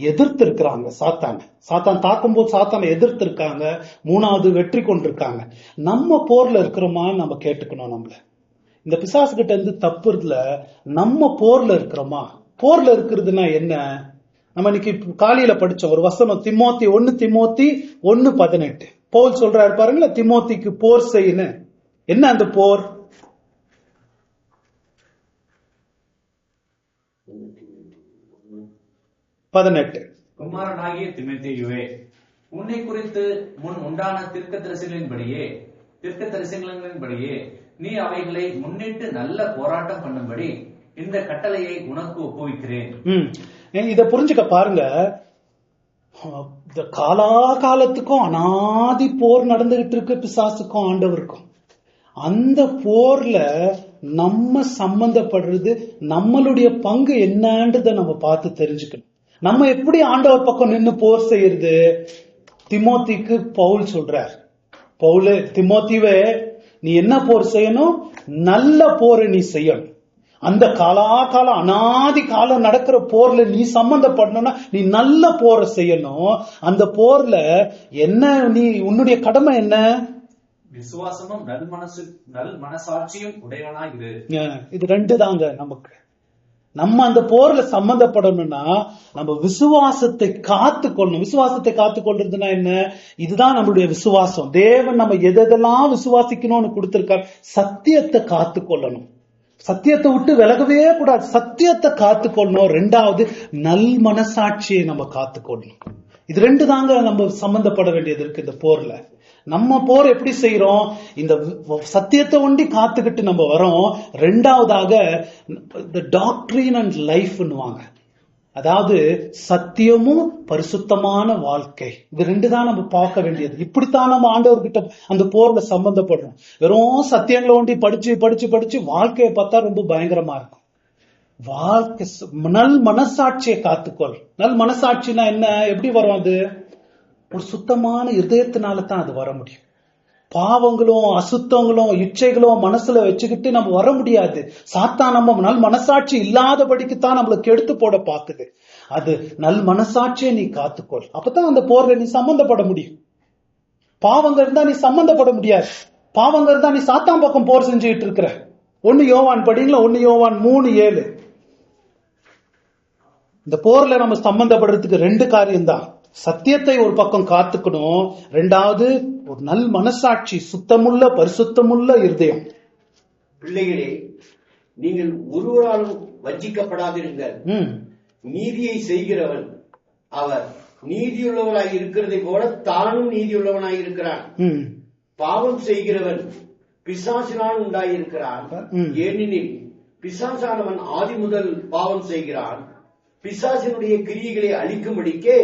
எதிர்த்து இருக்கிறாங்க சாத்தான் தாக்கும் போது சாத்தானை எதிர்த்து இருக்காங்க. மூணாவது வெற்றி கொண்டிருக்காங்க. நம்ம போர்ல இருக்கிறோமா நம்ம கேட்டுக்கணும். நம்மள இந்த பிசாசு கிட்ட இருந்து தப்புறதுல நம்ம போர்ல இருக்கிறோமா? போர்ல இருக்கிறதுனா என்ன? நம்ம இன்னைக்கு காலையில படிச்சோம் ஒரு வசனம், திமோத்தி 1:18. பவுல் சொல்றாரு பாருங்களா, திமோத்திக்கு போர் செய்யணும். என்ன அந்த போர்? 18. குமாரனாகிய தீமோத்தேயுவே, உன்னை குறித்து முன் உண்டான தீர்க்கதரிசனங்களின்படியே நீ அவைகளை முன்னிட்டு நல்ல போராட்டம் பண்ணும்படி இந்த கட்டளையை உனக்கு ஒப்புவிக்கிறேன். இத புரிஞ்சுக்க பாருங்க. இந்த காலாகாலத்துக்கும் அனாதி போர் நடந்துகிட்டு இருக்கு பிசாசுக்கும் ஆண்டவருக்கும். அந்த போர்ல நம்ம சம்பந்தப்படுறது, நம்மளுடைய பங்கு என்னன்றத நம்ம பார்த்து தெரிஞ்சுக்கணும். நம்ம எப்படி ஆண்டவர் பக்கம் நின்று போர் செய்யறது? திமோத்திக்கு பவுல் சொல்றார், பவுல் திமோத்திவே நீ என்ன போர் செய்யணும்? நல்ல போரை நீ செய்யணும். அந்த காலாகால அனாதி காலம் நடக்கிற போர்ல நீ சம்பந்தப்படணும்னா நீ நல்ல போரை செய்யணும். அந்த போர்ல என்ன நீ உன்னுடைய கடமை என்ன? விசுவாசமும் நல் மனசாட்சியும் உடையவனாய் இரு. இது ரெண்டு தாங்க நமக்கு. நம்ம அந்த போர்ல சம்பந்தப்படணும்னா நம்ம விசுவாசத்தை காத்துக்கொள்ளணும். விசுவாசத்தை காத்துக்கொள்றதுன்னா என்ன? இதுதான் நம்மளுடைய விசுவாசம். தேவன் நம்ம எதெல்லாம் விசுவாசிக்கணும்னு கொடுத்திருக்கார். சத்தியத்தை காத்துக்கொள்ளணும். சத்தியத்தை விட்டு விலகவே கூடாது. சத்தியத்தை காத்துக்கொள்ளணும். ரெண்டாவது நல் மனசாட்சியை நம்ம காத்துக்கொள்ளணும். இது ரெண்டு தாங்க நம்ம சம்பந்தப்பட வேண்டியது இருக்கு இந்த போர்ல. நம்ம போர் எப்படி செய்யறோம்? இந்த சத்தியத்தை ஒண்டி காத்துக்கிட்டு நம்ம வரோம். ரெண்டாவதாக டாக்ட்ரின் அண்ட் லைஃப்னுவாங்க. அதாவது சத்தியமும் பரிசுத்தமான வாழ்க்கை. இது ரெண்டு தான் நம்ம பார்க்க வேண்டியது. இப்படித்தான் நம்ம ஆண்டவர்கிட்ட அந்த போர்ல சம்பந்தப்படுறோம். வெறும் சத்தியங்களை ஒண்டி படிச்சு படிச்சு படிச்சு வாழ்க்கையை பார்த்தா ரொம்ப பயங்கரமா இருக்கும். வாழ்க்கை நல் மனசாட்சியை காத்துக்கொள். நல் மனசாட்சினா என்ன? எப்படி வரும் அது? ஒரு சுத்தமான இதயத்தினால தான் அது வர முடியும். பாவங்களும் அசுத்தங்களும் இச்சைகளும் மனசுல வச்சுக்கிட்டு நம்ம வர முடியாது. சாத்தான் நம்ம நல் மனசாட்சி இல்லாதபடிக்குத்தான் நம்மளுக்கு எடுத்து போட பாக்குது. அது நல் மனசாட்சியை நீ காத்துக்கொள். அப்பதான் அந்த போர்ல நீ சம்பந்தப்பட முடியும். பாவங்கள் இருந்தா நீ சம்பந்தப்பட முடியாது. பாவங்கள் இருந்தா நீ சாத்தான் பக்கம் போர் செஞ்சுக்கிட்டு இருக்கிற. 1 யோவான் படிங்களா, 1 யோவான் 3:7. இந்த போர்ல நம்ம சம்பந்தப்படுறதுக்கு ரெண்டு காரியம்தான். சத்தியத்தை ஒரு பக்கம் காத்துக்கணும். ரெண்டாவது ஒரு நல் மனசாட்சி, சுத்தமுள்ள பரிசுத்தமுள்ள இருதயம். பிள்ளைகளே, நீங்கள் ஒருவராலும் வஞ்சிக்கப்படாதிருங்கள். நீதியை செய்கிறவன் அவர் நீதியுள்ளவனாய் இருக்கிறதை போல தானும் நீதியுள்ளவனாய் இருக்கிறான். பாவம் செய்கிறவன் பிசாசினால் உண்டாயிருக்கிறான். ஏனெனில் பிசாசானவன் ஆதி முதல் பாவம் செய்கிறான். பிசாசினுடைய கிரியைகளை அழிக்கும்படிக்கே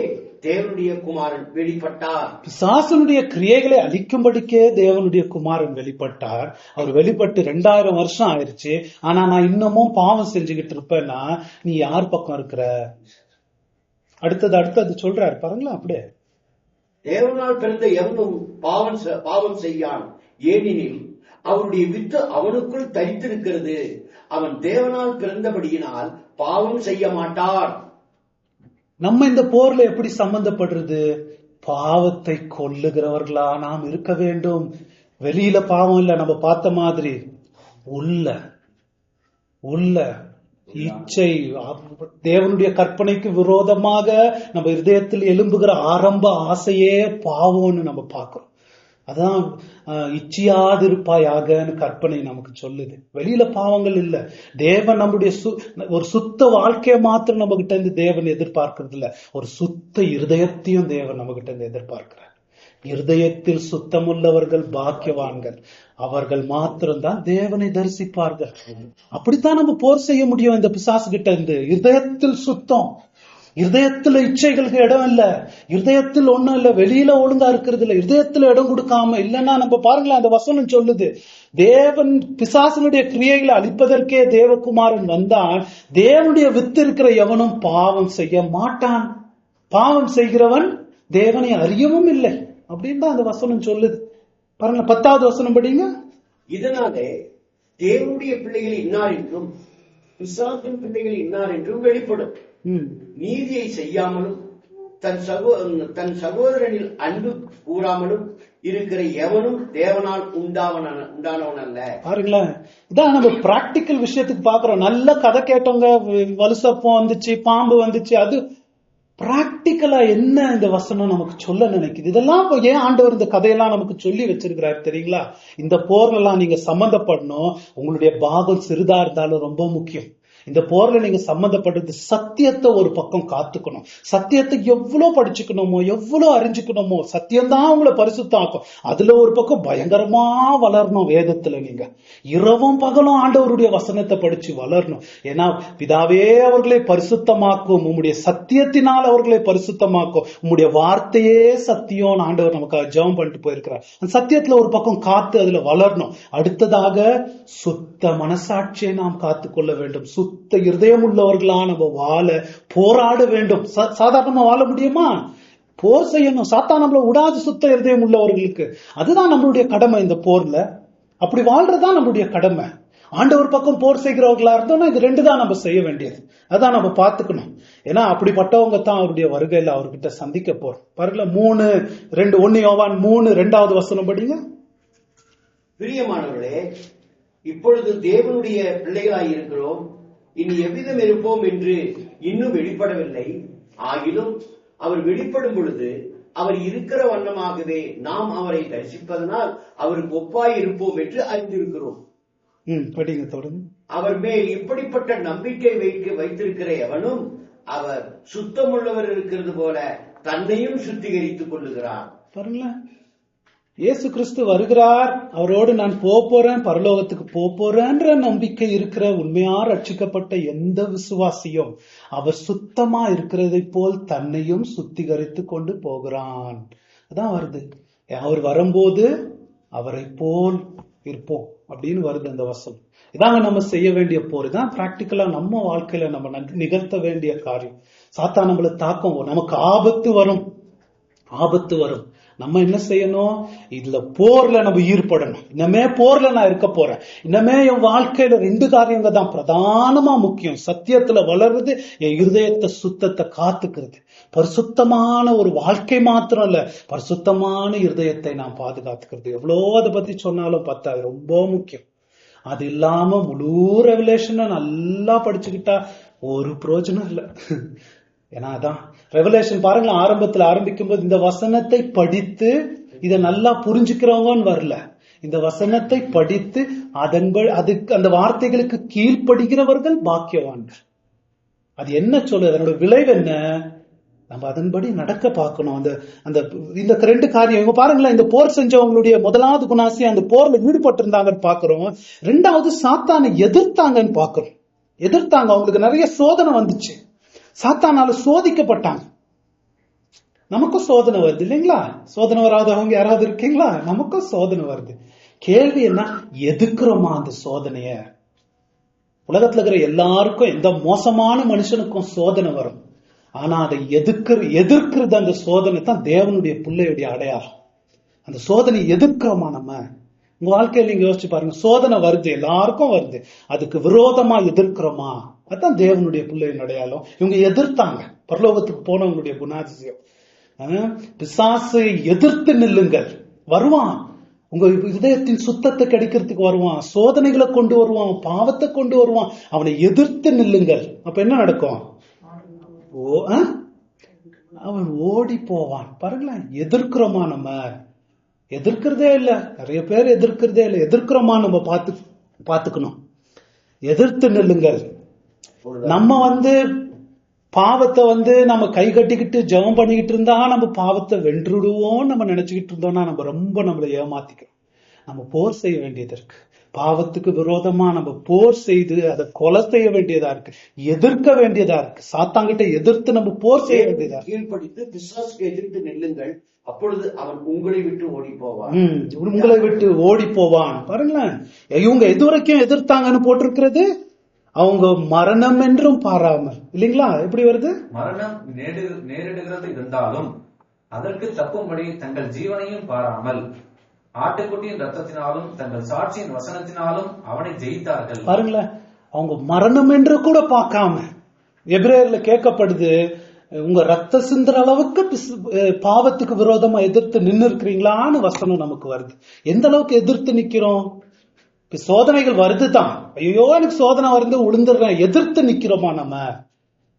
தேவனுடைய குமாரன் வெளிப்பட்டார். பிசாசனுடைய கிரியைகளை அழிக்கும்படிக்கே தேவனுடைய குமாரன் வெளிப்பட்டார். அவர் வெளிப்பட்டு 2000 வருஷம் ஆயிருச்சு. ஆனா நான் இன்னமும் பாவம் செஞ்சுக்கிட்டு இருப்பேன்னா நீ யார் பக்கம் இருக்கிற? அடுத்தது சொல்றாரு பாருங்களா. அப்படியே தேவனால் பிறந்த எவனும் பாவம் செய்யான். ஏனெனில் அவருடைய வித்து அவனுக்குள் தரித்திருக்கிறது. அவன் தேவனால் பிறந்தபடியினால் பாவம் செய்ய மாட்டான். நம்ம இந்த போர்ல எப்படி சம்பந்தப்படுறது? பாவத்தை கொல்லுகிறவர்களா நாம் இருக்க வேண்டும். வெளியில பாவம் இல்ல, நம்ம பார்த்த மாதிரி உள்ள இச்சை, தேவனுடைய கற்பனைக்கு விரோதமாக நம்ம இருதயத்தில் எழும்புகிற ஆரம்ப ஆசையே பாவம்னு நம்ம பார்க்கிறோம். அதான் இச்சியாதிருப்பாயாகன்னு கற்பனை நமக்கு சொல்லுது. வெளியில பாவங்கள் இல்ல. தேவன் நம்முடைய ஒரு சுத்த வாழ்க்கையை மாத்திரம் நம்ம கிட்ட இருந்து தேவன் எதிர்பார்க்கறது இல்ல, ஒரு சுத்த இருதயத்தையும் தேவன் நம்ம கிட்ட இருந்து எதிர்பார்க்கிறார். இருதயத்தில் சுத்தமுள்ளவர்கள் பாக்கியவான்கள், அவர்கள் மாத்திரம்தான் தேவனை தரிசிப்பார்கள். அப்படித்தான் நம்ம போர் செய்ய முடியும் இந்த பிசாசு கிட்ட இருந்து. இருதயத்தில் சுத்தம், இருதயத்துல இச்சைகளுக்கு இடம் இல்ல, இருதயத்தில் ஒண்ணும் இல்ல, வெளியில ஒழுங்கா இருக்கிறது இல்ல, இருதயத்துல இடம் கொடுக்காம இல்லைன்னா நம்ம பாருங்களேன், அந்த வசனம் சொல்லுது, தேவன் பிசாசனுடைய கிரியைகளை அழிப்பதற்கே தேவகுமாரன் வந்தான், தேவனுடைய வித்து இருக்கிற எவனும் பாவம் செய்ய மாட்டான், பாவம் செய்கிறவன் தேவனை அறியவும் இல்லை அப்படின்னு தான் அந்த வசனம் சொல்லுது. பாருங்க 10வது வசனம் படிங்க. இதனாலே தேவனுடைய பிள்ளைகள் இன்னார் என்றும் பிசாசின் பிள்ளைகள் இன்னார் என்றும் வெளிப்படும். நீதியை செய்யாமலும் தன் சகோதரனில் அன்பு கூறாமலும் இருக்கிற எவனும் தேவனால் உண்டானவன் அல்ல. பாருங்களேன், இதான் நம்ம பிராக்டிக்கல் விஷயத்துக்கு பாக்குறோம். நல்ல கதை கேட்டவங்க, வலுசப்பம் வந்துச்சு, பாம்பு வந்துச்சு, அது பிராக்டிக்கலா என்ன இந்த வசனம் நமக்கு சொல்ல நினைக்குது. இதெல்லாம் ஏன் ஆண்டவர் இந்த கதையெல்லாம் நமக்கு சொல்லி வச்சிருக்கிறாரு தெரியுங்களா? இந்த போர்ல எல்லாம் நீங்க சம்பந்தப்படணும், உங்களுடைய பாகம் சிறிதா இருந்தாலும் ரொம்ப முக்கியம். இந்த போர்ல நீங்க சம்பந்தப்பட்டது சத்தியத்தை ஒரு பக்கம் காத்துக்கணும். சத்தியத்தை எவ்வளவு படிச்சுக்கணுமோ, எவ்வளவு அறிஞ்சுக்கணுமோ, சத்தியம்தான் உங்களை பரிசுத்தாக்கும். அதுல ஒரு பக்கம் பயங்கரமா வளரணும். வேதத்துல நீங்க இரவும் பகலும் ஆண்டவருடைய வசனத்தை படிச்சு வளரணும். ஏன்னா பிதாவே அவர்களை பரிசுத்தமாக்கும், உம்முடைய சத்தியத்தினால் அவர்களை பரிசுத்தமாக்கும், உம்முடைய வார்த்தையே சத்தியம் ஆண்டவர் நமக்கு ஜெபம் பண்ணிட்டு போயிருக்கிறார். அந்த சத்தியத்துல ஒரு பக்கம் காத்து அதுல வளரணும். அடுத்ததாக சுத்த மனசாட்சியை நாம் காத்துக்கொள்ள வேண்டும். சுத்த இருதயம் உள்ளவர்களா நம்ம வாழ போராட வேண்டும். சாதாரணமா வாழ முடியுமா? போர் செய்யணும். சாத்தான் நம்மள விடாது சுத்த இருதயம் உள்ளவர்களுக்கு. அதுதான் நம்மளுடைய கடமை இந்த போர்ல. அப்படி வாழ்றதுதான் நம்மளுடைய கடமை. ஆண்டவர் பக்கம் போர் செய்கிறவர்களா இருந்தோம்னா இது 2 தான் நம்ம செய்ய வேண்டியது. அதான் நம்ம பாத்துக்கணும். ஏன்னா அப்படிப்பட்டவங்க தான் அவருடைய வருகையில அவர்கிட்ட சந்திக்க போறோம். பாருங்கள 1 யோவான் 3:2 வசனம் படிங்க. பிரியமானவர்களே, இப்பொழுது தேவனுடைய பிள்ளைகளாய் இருக்கிறோம், இனி எவ்விதம் இருப்போம் என்று இன்னும் வெளிப்படவில்லை. ஆகிலும் அவர் வெளிப்படும் பொழுது அவர் இருக்கிற வண்ணமாகவே நாம் அவரை தரிசிப்பதனால் அவருக்கு ஒப்பாய் இருப்போம் என்று அறிந்திருக்கிறோம். படிங்க தொடர்ந்து. அவர் மேல் இப்படிப்பட்ட நம்பிக்கை வைத்திருக்கிற எவனும் அவர் சுத்தமுள்ளவர் இருக்கிறது போல தன்னையும் சுத்திகரித்துக் கொள்ளுகிறார். பாருங்களேன், இயேசு கிறிஸ்து வருகிறார், அவரோடு நான் போறேன், பரலோகத்துக்கு போறேன்ற நம்பிக்கை இருக்கிற உண்மையா ரட்சிக்கப்பட்ட எந்த விசுவாசியும் அவர் சுத்தமா இருக்கிறதை போல் தன்னையும் சுத்திகரித்து கொண்டு போகிறான். அதான் வருது. அவர் வரும்போது அவரை போல் இருப்போம் அப்படின்னு வருது அந்த வசனம். இதாங்க நம்ம செய்ய வேண்டிய போர். இதான் பிராக்டிக்கலா நம்ம வாழ்க்கையில நம்ம நிகழ்த்த வேண்டிய காரியம். சாத்தான் நம்மள தாக்கம், நமக்கு ஆபத்து வரும். நம்ம என்ன செய்யணும்? இதுல போர்ல நம்ம ஈடுபடணும். இன்னமே போர்ல நான் இருக்க போறேன். இன்னமே என் வாழ்க்கையில 2 காரியங்கள் தான் பிரதானமா முக்கியம். சத்தியத்துல வளர்றது, என் இருதயத்தை சுத்தத்தை காத்துக்கிறது. பரிசுத்தமான ஒரு வாழ்க்கை மாத்திரம் இல்ல, பரிசுத்தமான இருதயத்தை நான் பாதுகாத்துக்கிறது. எவ்வளோ அதை பத்தி சொன்னாலும் பத்தாது, ரொம்ப முக்கியம். அது இல்லாம முழு ரெவலேஷனை நல்லா படிச்சுக்கிட்டா ஒரு பிரயோஜனம் இல்லை. ஏன்னா அதான் ரெவலேஷன் பாருங்களேன், ஆரம்பத்துல ஆரம்பிக்கும் போது இந்த வசனத்தை படித்து இதை நல்லா புரிஞ்சுக்கிறவங்கன்னு வரல. இந்த வசனத்தை படித்து அதுக்கு அந்த வார்த்தைகளுக்கு கீழ்ப்படுகிறவர்கள் பாக்கியவான்கள். அது என்ன சொல்லுது, அதனோட விளைவு என்ன? நம்ம அதன்படி நடக்க பார்க்கணும். அந்த இந்த 2 காரியம் இவங்க பாருங்களேன். இந்த போர் செஞ்சவங்களுடைய முதலாவது குணாசி அந்த போர்ல ஈடுபட்டு இருந்தாங்கன்னு பாக்குறோம். 2வது சாத்தானை எதிர்த்தாங்கன்னு பாக்குறோம். எதிர்த்தாங்க, அவங்களுக்கு நிறைய சோதனை வந்துச்சு, சாத்தானால சோதிக்கப்பட்டாங்க. நமக்கும் சோதனை வருது இல்லைங்களா? சோதனை வராதவங்க யாராவது இருக்கீங்களா? நமக்கும் சோதனை வருது. கேள்வி என்ன, எதுக்குறோமா அந்த சோதனைய? உலகத்துல இருக்கிற எல்லாருக்கும், எந்த மோசமான மனுஷனுக்கும் சோதனை வரும். ஆனா அதை எதிர்க்கிறது, அந்த சோதனை தான் தேவனுடைய பிள்ளையுடைய அடையாளம். அந்த சோதனை எதிர்க்கிறோமா நம்ம? உங்க வாழ்க்கையில நீங்க யோசிச்சு பாருங்க. சோதனை வருது, எல்லாருக்கும் வருது, அதுக்கு விரோதமா எதிர்க்கிறோமா? அதான் தேவனுடைய பிள்ளையின் அடையாளம். இவங்க எதிர்த்தாங்க. பரலோகத்துக்கு போனவங்களுடைய குணாதிசயம். பிசாசை எதிர்த்து நில்லுங்கள், வருவான். உங்க இதயத்தின் சுத்தத்தை கிடைக்கிறதுக்கு வருவான், சோதனைகளை கொண்டு வருவான், பாவத்தை கொண்டு வருவான். அவனை எதிர்த்து நில்லுங்கள். அப்ப என்ன நடக்கும்? அவன் ஓடி போவான். பாருங்களேன், எதிர்க்கிறோமா? நம்ம எதிர்க்கிறதே இல்ல, நிறைய பேர் எதிர்க்கிறதே இல்லை. எதிர்க்கிறோமா? நம்ம பாத்துக்கணும். எதிர்த்து நில்லுங்கள். நம்ம பாவத்தை நம்ம கை கட்டிக்கிட்டு ஜெபம் பண்ணிக்கிட்டு இருந்தா நம்ம பாவத்தை வென்றுடுவோம் நம்ம நினைச்சுக்கிட்டு இருந்தோம்னா நம்ம ரொம்ப நம்மளை ஏமாத்திக்கிறோம். நம்ம போர் செய்ய வேண்டியது இருக்கு. பாவத்துக்கு விரோதமா நம்ம போர் செய்து அதை கொலை செய்ய வேண்டியதா இருக்கு, எதிர்க்க வேண்டியதா இருக்கு. சாத்தாங்கிட்ட எதிர்த்து நம்ம போர் செய்ய வேண்டியதா இருக்கு. கீழ்படித்து பிசாசுக்கு எதிர்த்து நில்லுங்கள், அப்பொழுது அவன் உங்களை விட்டு ஓடி போவான். உங்களை விட்டு ஓடி போவான். பாருங்களேன், இவங்க எதுவரைக்கும் எதிர்த்தாங்கன்னு போட்டிருக்கிறது, அவங்க மரணம் என்றும் பாராமல். இல்லைங்களா? எப்படி வருது? மரணம் நேரிடுகிறது இருந்தாலும் அதற்கு தப்பும்படி தங்கள் ஜீவனையும் பாராமல் ஆட்டுக்குட்டியின் ரத்தத்தினாலும் தங்கள் சாட்சியின் வசனத்தினாலும் அவனை ஜெயித்தார்கள். பாருங்களேன், அவங்க மரணம் என்று கூட பார்க்காம, எபிரேயர்ல கேட்கப்படுது, உங்க ரத்த சிந்துற அளவுக்கு பாவத்துக்கு விரோதமா எதிர்த்து நின்று இருக்கிறீங்களான்னு வசனம் நமக்கு வருது. எந்த அளவுக்கு எதிர்த்து நிக்கிறோம்? சோதனைகள் வருதுதான், ஐயோ எனக்கு சோதனை வருது உளுந்துடுறேன், எதிர்த்து நிக்கிறோமா? நம்ம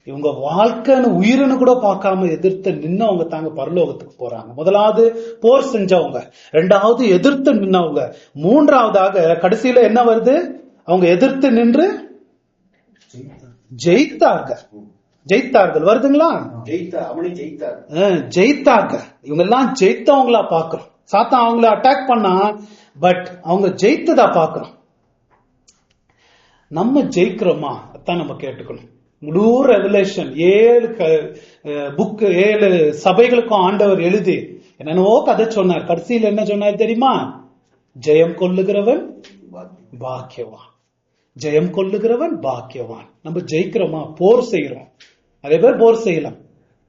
இவங்க வாழ்க்கைன்னு உயிரினு கூட பார்க்காம எதிர்த்து நின்னவங்க தாங்க பரலோகத்துக்கு போறாங்க. முதலாவது போர் செஞ்சவங்க, ரெண்டாவது எதிர்த்து நின்னவங்க, மூன்றாவதாக கடைசியில என்ன வருது? அவங்க எதிர்த்து நின்று ஜெயித்தார்கள் வருதுங்களா? ஜெயித்தார்கள். இவங்க எல்லாம் ஜெயித்தவங்களா பாக்குறோம். சாத்தான் அவங்கள அட்டாக் பண்ணா, பட் அவங்க ஜெயித்ததா பாக்குறோம். நம்ம ஜெயிக்கிறோமா? அதான் நம்ம கேட்டுக்கணும். முழு ரெவலேஷன் 7 சபைகளுக்கும் ஆண்டவர் எழுதி என்னென்னவோ கதை சொன்னார். கடைசியில் என்ன சொன்னார் தெரியுமா? ஜெயம் கொள்ளுகிறவன் பாக்கியவான், ஜெயம் கொள்ளுகிறவன் பாக்கியவான். நம்ம ஜெயிக்கிறோமா? போர் செய்யறோம். நிறைய பேர் போர் செய்யலாம்,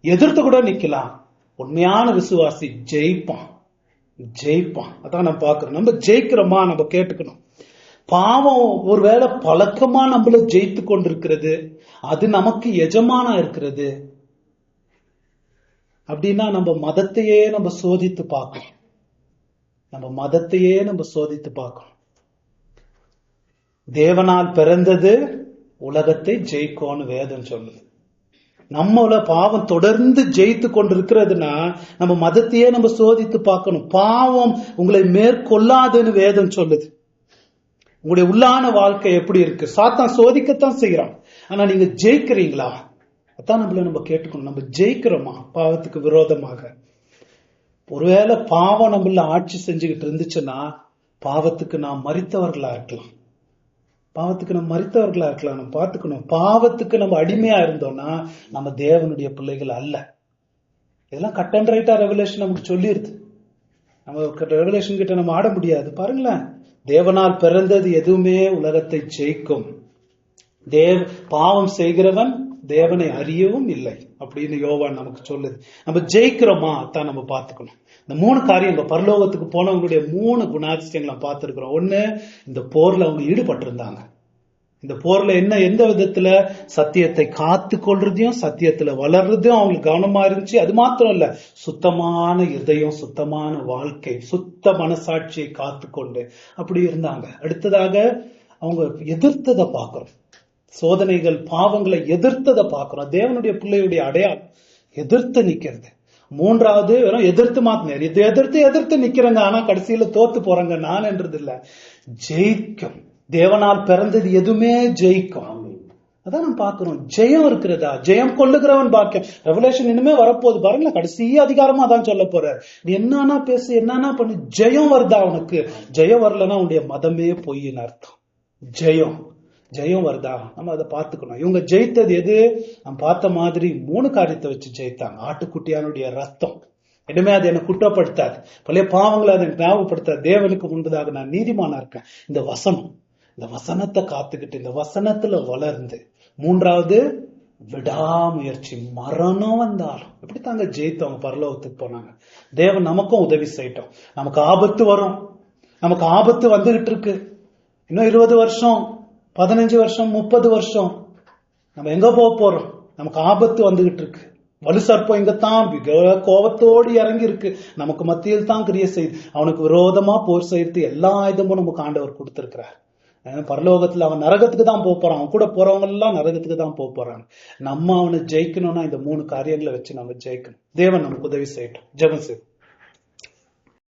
எதிர்த்து கூட நிக்கலாம். உண்மையான விசுவாசி ஜெயிப்பான். அதான் நம்ம பாக்குறோம். நம்ம ஜெயிக்கிறோமா? நம்ம கேட்டுக்கணும். பாவம் ஒருவேளை பழக்கமா நம்மள ஜெயித்து கொண்டிருக்கிறது, அது நமக்கு எஜமானா இருக்கிறது அப்படின்னா நம்ம மதத்தையே நம்ம சோதித்து பார்க்கணும். தேவனால் பிறந்தது உலகத்தை ஜெயிக்கும்னு வேதம் சொல்லுது. நம்மள பாவம் தொடர்ந்து ஜெயித்து கொண்டிருக்கிறதுனா நம்ம மதத்தையே நம்ம சோதித்து பார்க்கணும். பாவம் உங்களை மேற்கொள்ளாதுன்னு வேதம் சொல்லுது. உங்களுடைய உள்ளான வாழ்க்கை எப்படி இருக்கு? சாத்தான் சோதிக்கத்தான் செய்யறான், ஆனா நீங்க ஜெயிக்கிறீங்களா? அதான் நம்ம கேட்டுக்கணும். நம்ம ஜெயிக்கிறோமா பாவத்துக்கு விரோதமாக? ஒருவேளை பாவம் நம்மள ஆட்சி செஞ்சுக்கிட்டு இருந்துச்சுன்னா பாவத்துக்கு நாம் மரித்தவர்களா இருக்கலாம். நம்ம பார்த்துக்கணும். பாவத்துக்கு நம்ம அடிமையா இருந்தோம்னா நம்ம தேவனுடைய பிள்ளைகள் அல்ல. இதெல்லாம் கட் அண்ட் ரைட்டா ரெவலேஷன் நமக்கு சொல்லிருது. நம்ம ரெவலேஷன் கிட்ட நம்ம ஆட முடியாது. பாருங்களேன், தேவனால் பிறந்தது எதுவுமே உலகத்தை ஜெயிக்கும். பாவம் செய்கிறவன் தேவனை அறியவும் இல்லை அப்படின்னு யோவான் நமக்கு சொல்லுது. நம்ம ஜெயிக்கிறோமா தான் நம்ம பார்த்துக்கணும். இந்த 3 காரியம் பரலோகத்துக்கு போனவங்களுடைய 3 குணாதிசயங்களை பார்த்திருக்கிறோம். ஒண்ணு, இந்த போர்ல அவங்க ஈடுபட்டு இருந்தாங்க. இந்த போர்ல எந்த விதத்துல சத்தியத்தை காத்து கொள்றதையும் சத்தியத்துல வளர்றதையும் அவங்களுக்கு கவனமா இருந்துச்சு. அது மாத்திரம் இல்ல, சுத்தமான இதயம், சுத்தமான வாழ்க்கை, சுத்த மனசாட்சியை காத்து கொண்டு அப்படி இருந்தாங்க. அடுத்ததாக அவங்க எதிர்த்ததை பார்க்கிறோம். சோதனைகள் பாவங்களை எதிர்த்ததை பார்க்கிறோம். தேவனுடைய பிள்ளையுடைய அடையாளம் எதிர்த்து நிக்கிறது. மூன்றாவது வெறும் எதிர்த்து மாத்தினார், இது எதிர்த்து நிக்கிறேங்க, ஆனா கடைசியில தோத்து போறாங்க நான் என்றது இல்ல, ஜெயிக்கும். தேவனால் பிறந்தது எதுவுமே ஜெயிக்கும். அதான் நம்ம பாக்குறோம். ஜெயம் இருக்கிறதா? ஜெயம் கொள்ளுகிறவன் பாக்கியம். ரெவலேஷன் இனிமே வரப்போகுது பாருங்களேன். கடைசி அதிகாரமா தான் சொல்ல போற. நீ என்னன்னா பேசு, என்னன்னா பண்ணு, ஜெயம் வருதா உனக்கு? ஜெயம் வரலன்னா உன்னுடைய மதமே பொய்ன்னு அர்த்தம். ஜெயம் வருதா? நம்ம அதை பார்த்துக்கணும். இவங்க ஜெயித்தது எது? நம்ம பார்த்த மாதிரி 3 காரியத்தை வச்சு ஜெயித்தாங்க. ஆட்டுக்குட்டியானுடைய ரத்தம் இனிமே அது எனக்கு குற்றப்படுத்தாது, பழைய பாவங்களை அதை ஞாபகப்படுத்தாது. தேவனுக்கு முன்பதாக நான் நீதிமானா இருக்கேன். இந்த வசனத்தை காத்துக்கிட்டு இந்த வசனத்துல வளர்ந்து, மூன்றாவது விடாமுயற்சி, மரணம் வந்தாலும் எப்படி தாங்க ஜெயித்தவங்க பரலோகத்துக்கு போனாங்க. தேவன் நமக்கும் உதவி செய்யட்டும். நமக்கு ஆபத்து வரும், நமக்கு ஆபத்து வந்துகிட்டு இருக்கு. இன்னும் 20 வருஷம், 15 வருஷம், 30 வருஷம் நம்ம எங்க போக போறோம்? நமக்கு ஆபத்து வந்துகிட்டு இருக்கு. வலு சர்ப்பம் இங்கத்தான் கோபத்தோடு இறங்கி இருக்கு, நமக்கு மத்தியில் தான் கிரியை செய்யுது. அவனுக்கு விரோதமா போர் செய்யறது எல்லா ஆயுதமும் நமக்கு ஆண்டவர் கொடுத்திருக்கிறார். பரலோகத்துல அவன் நரகத்துக்கு தான் போறான், அவன் கூட போறவங்க எல்லாம் நரகத்துக்கு தான் போறாங்க. நம்ம அவனை ஜெயிக்கணும்னா இந்த 3 காரியங்களை வச்சு நம்ம ஜெயிக்கணும். தேவன் நமக்கு உதவி செய்யட்டும். ஜெபம் செய்யும்.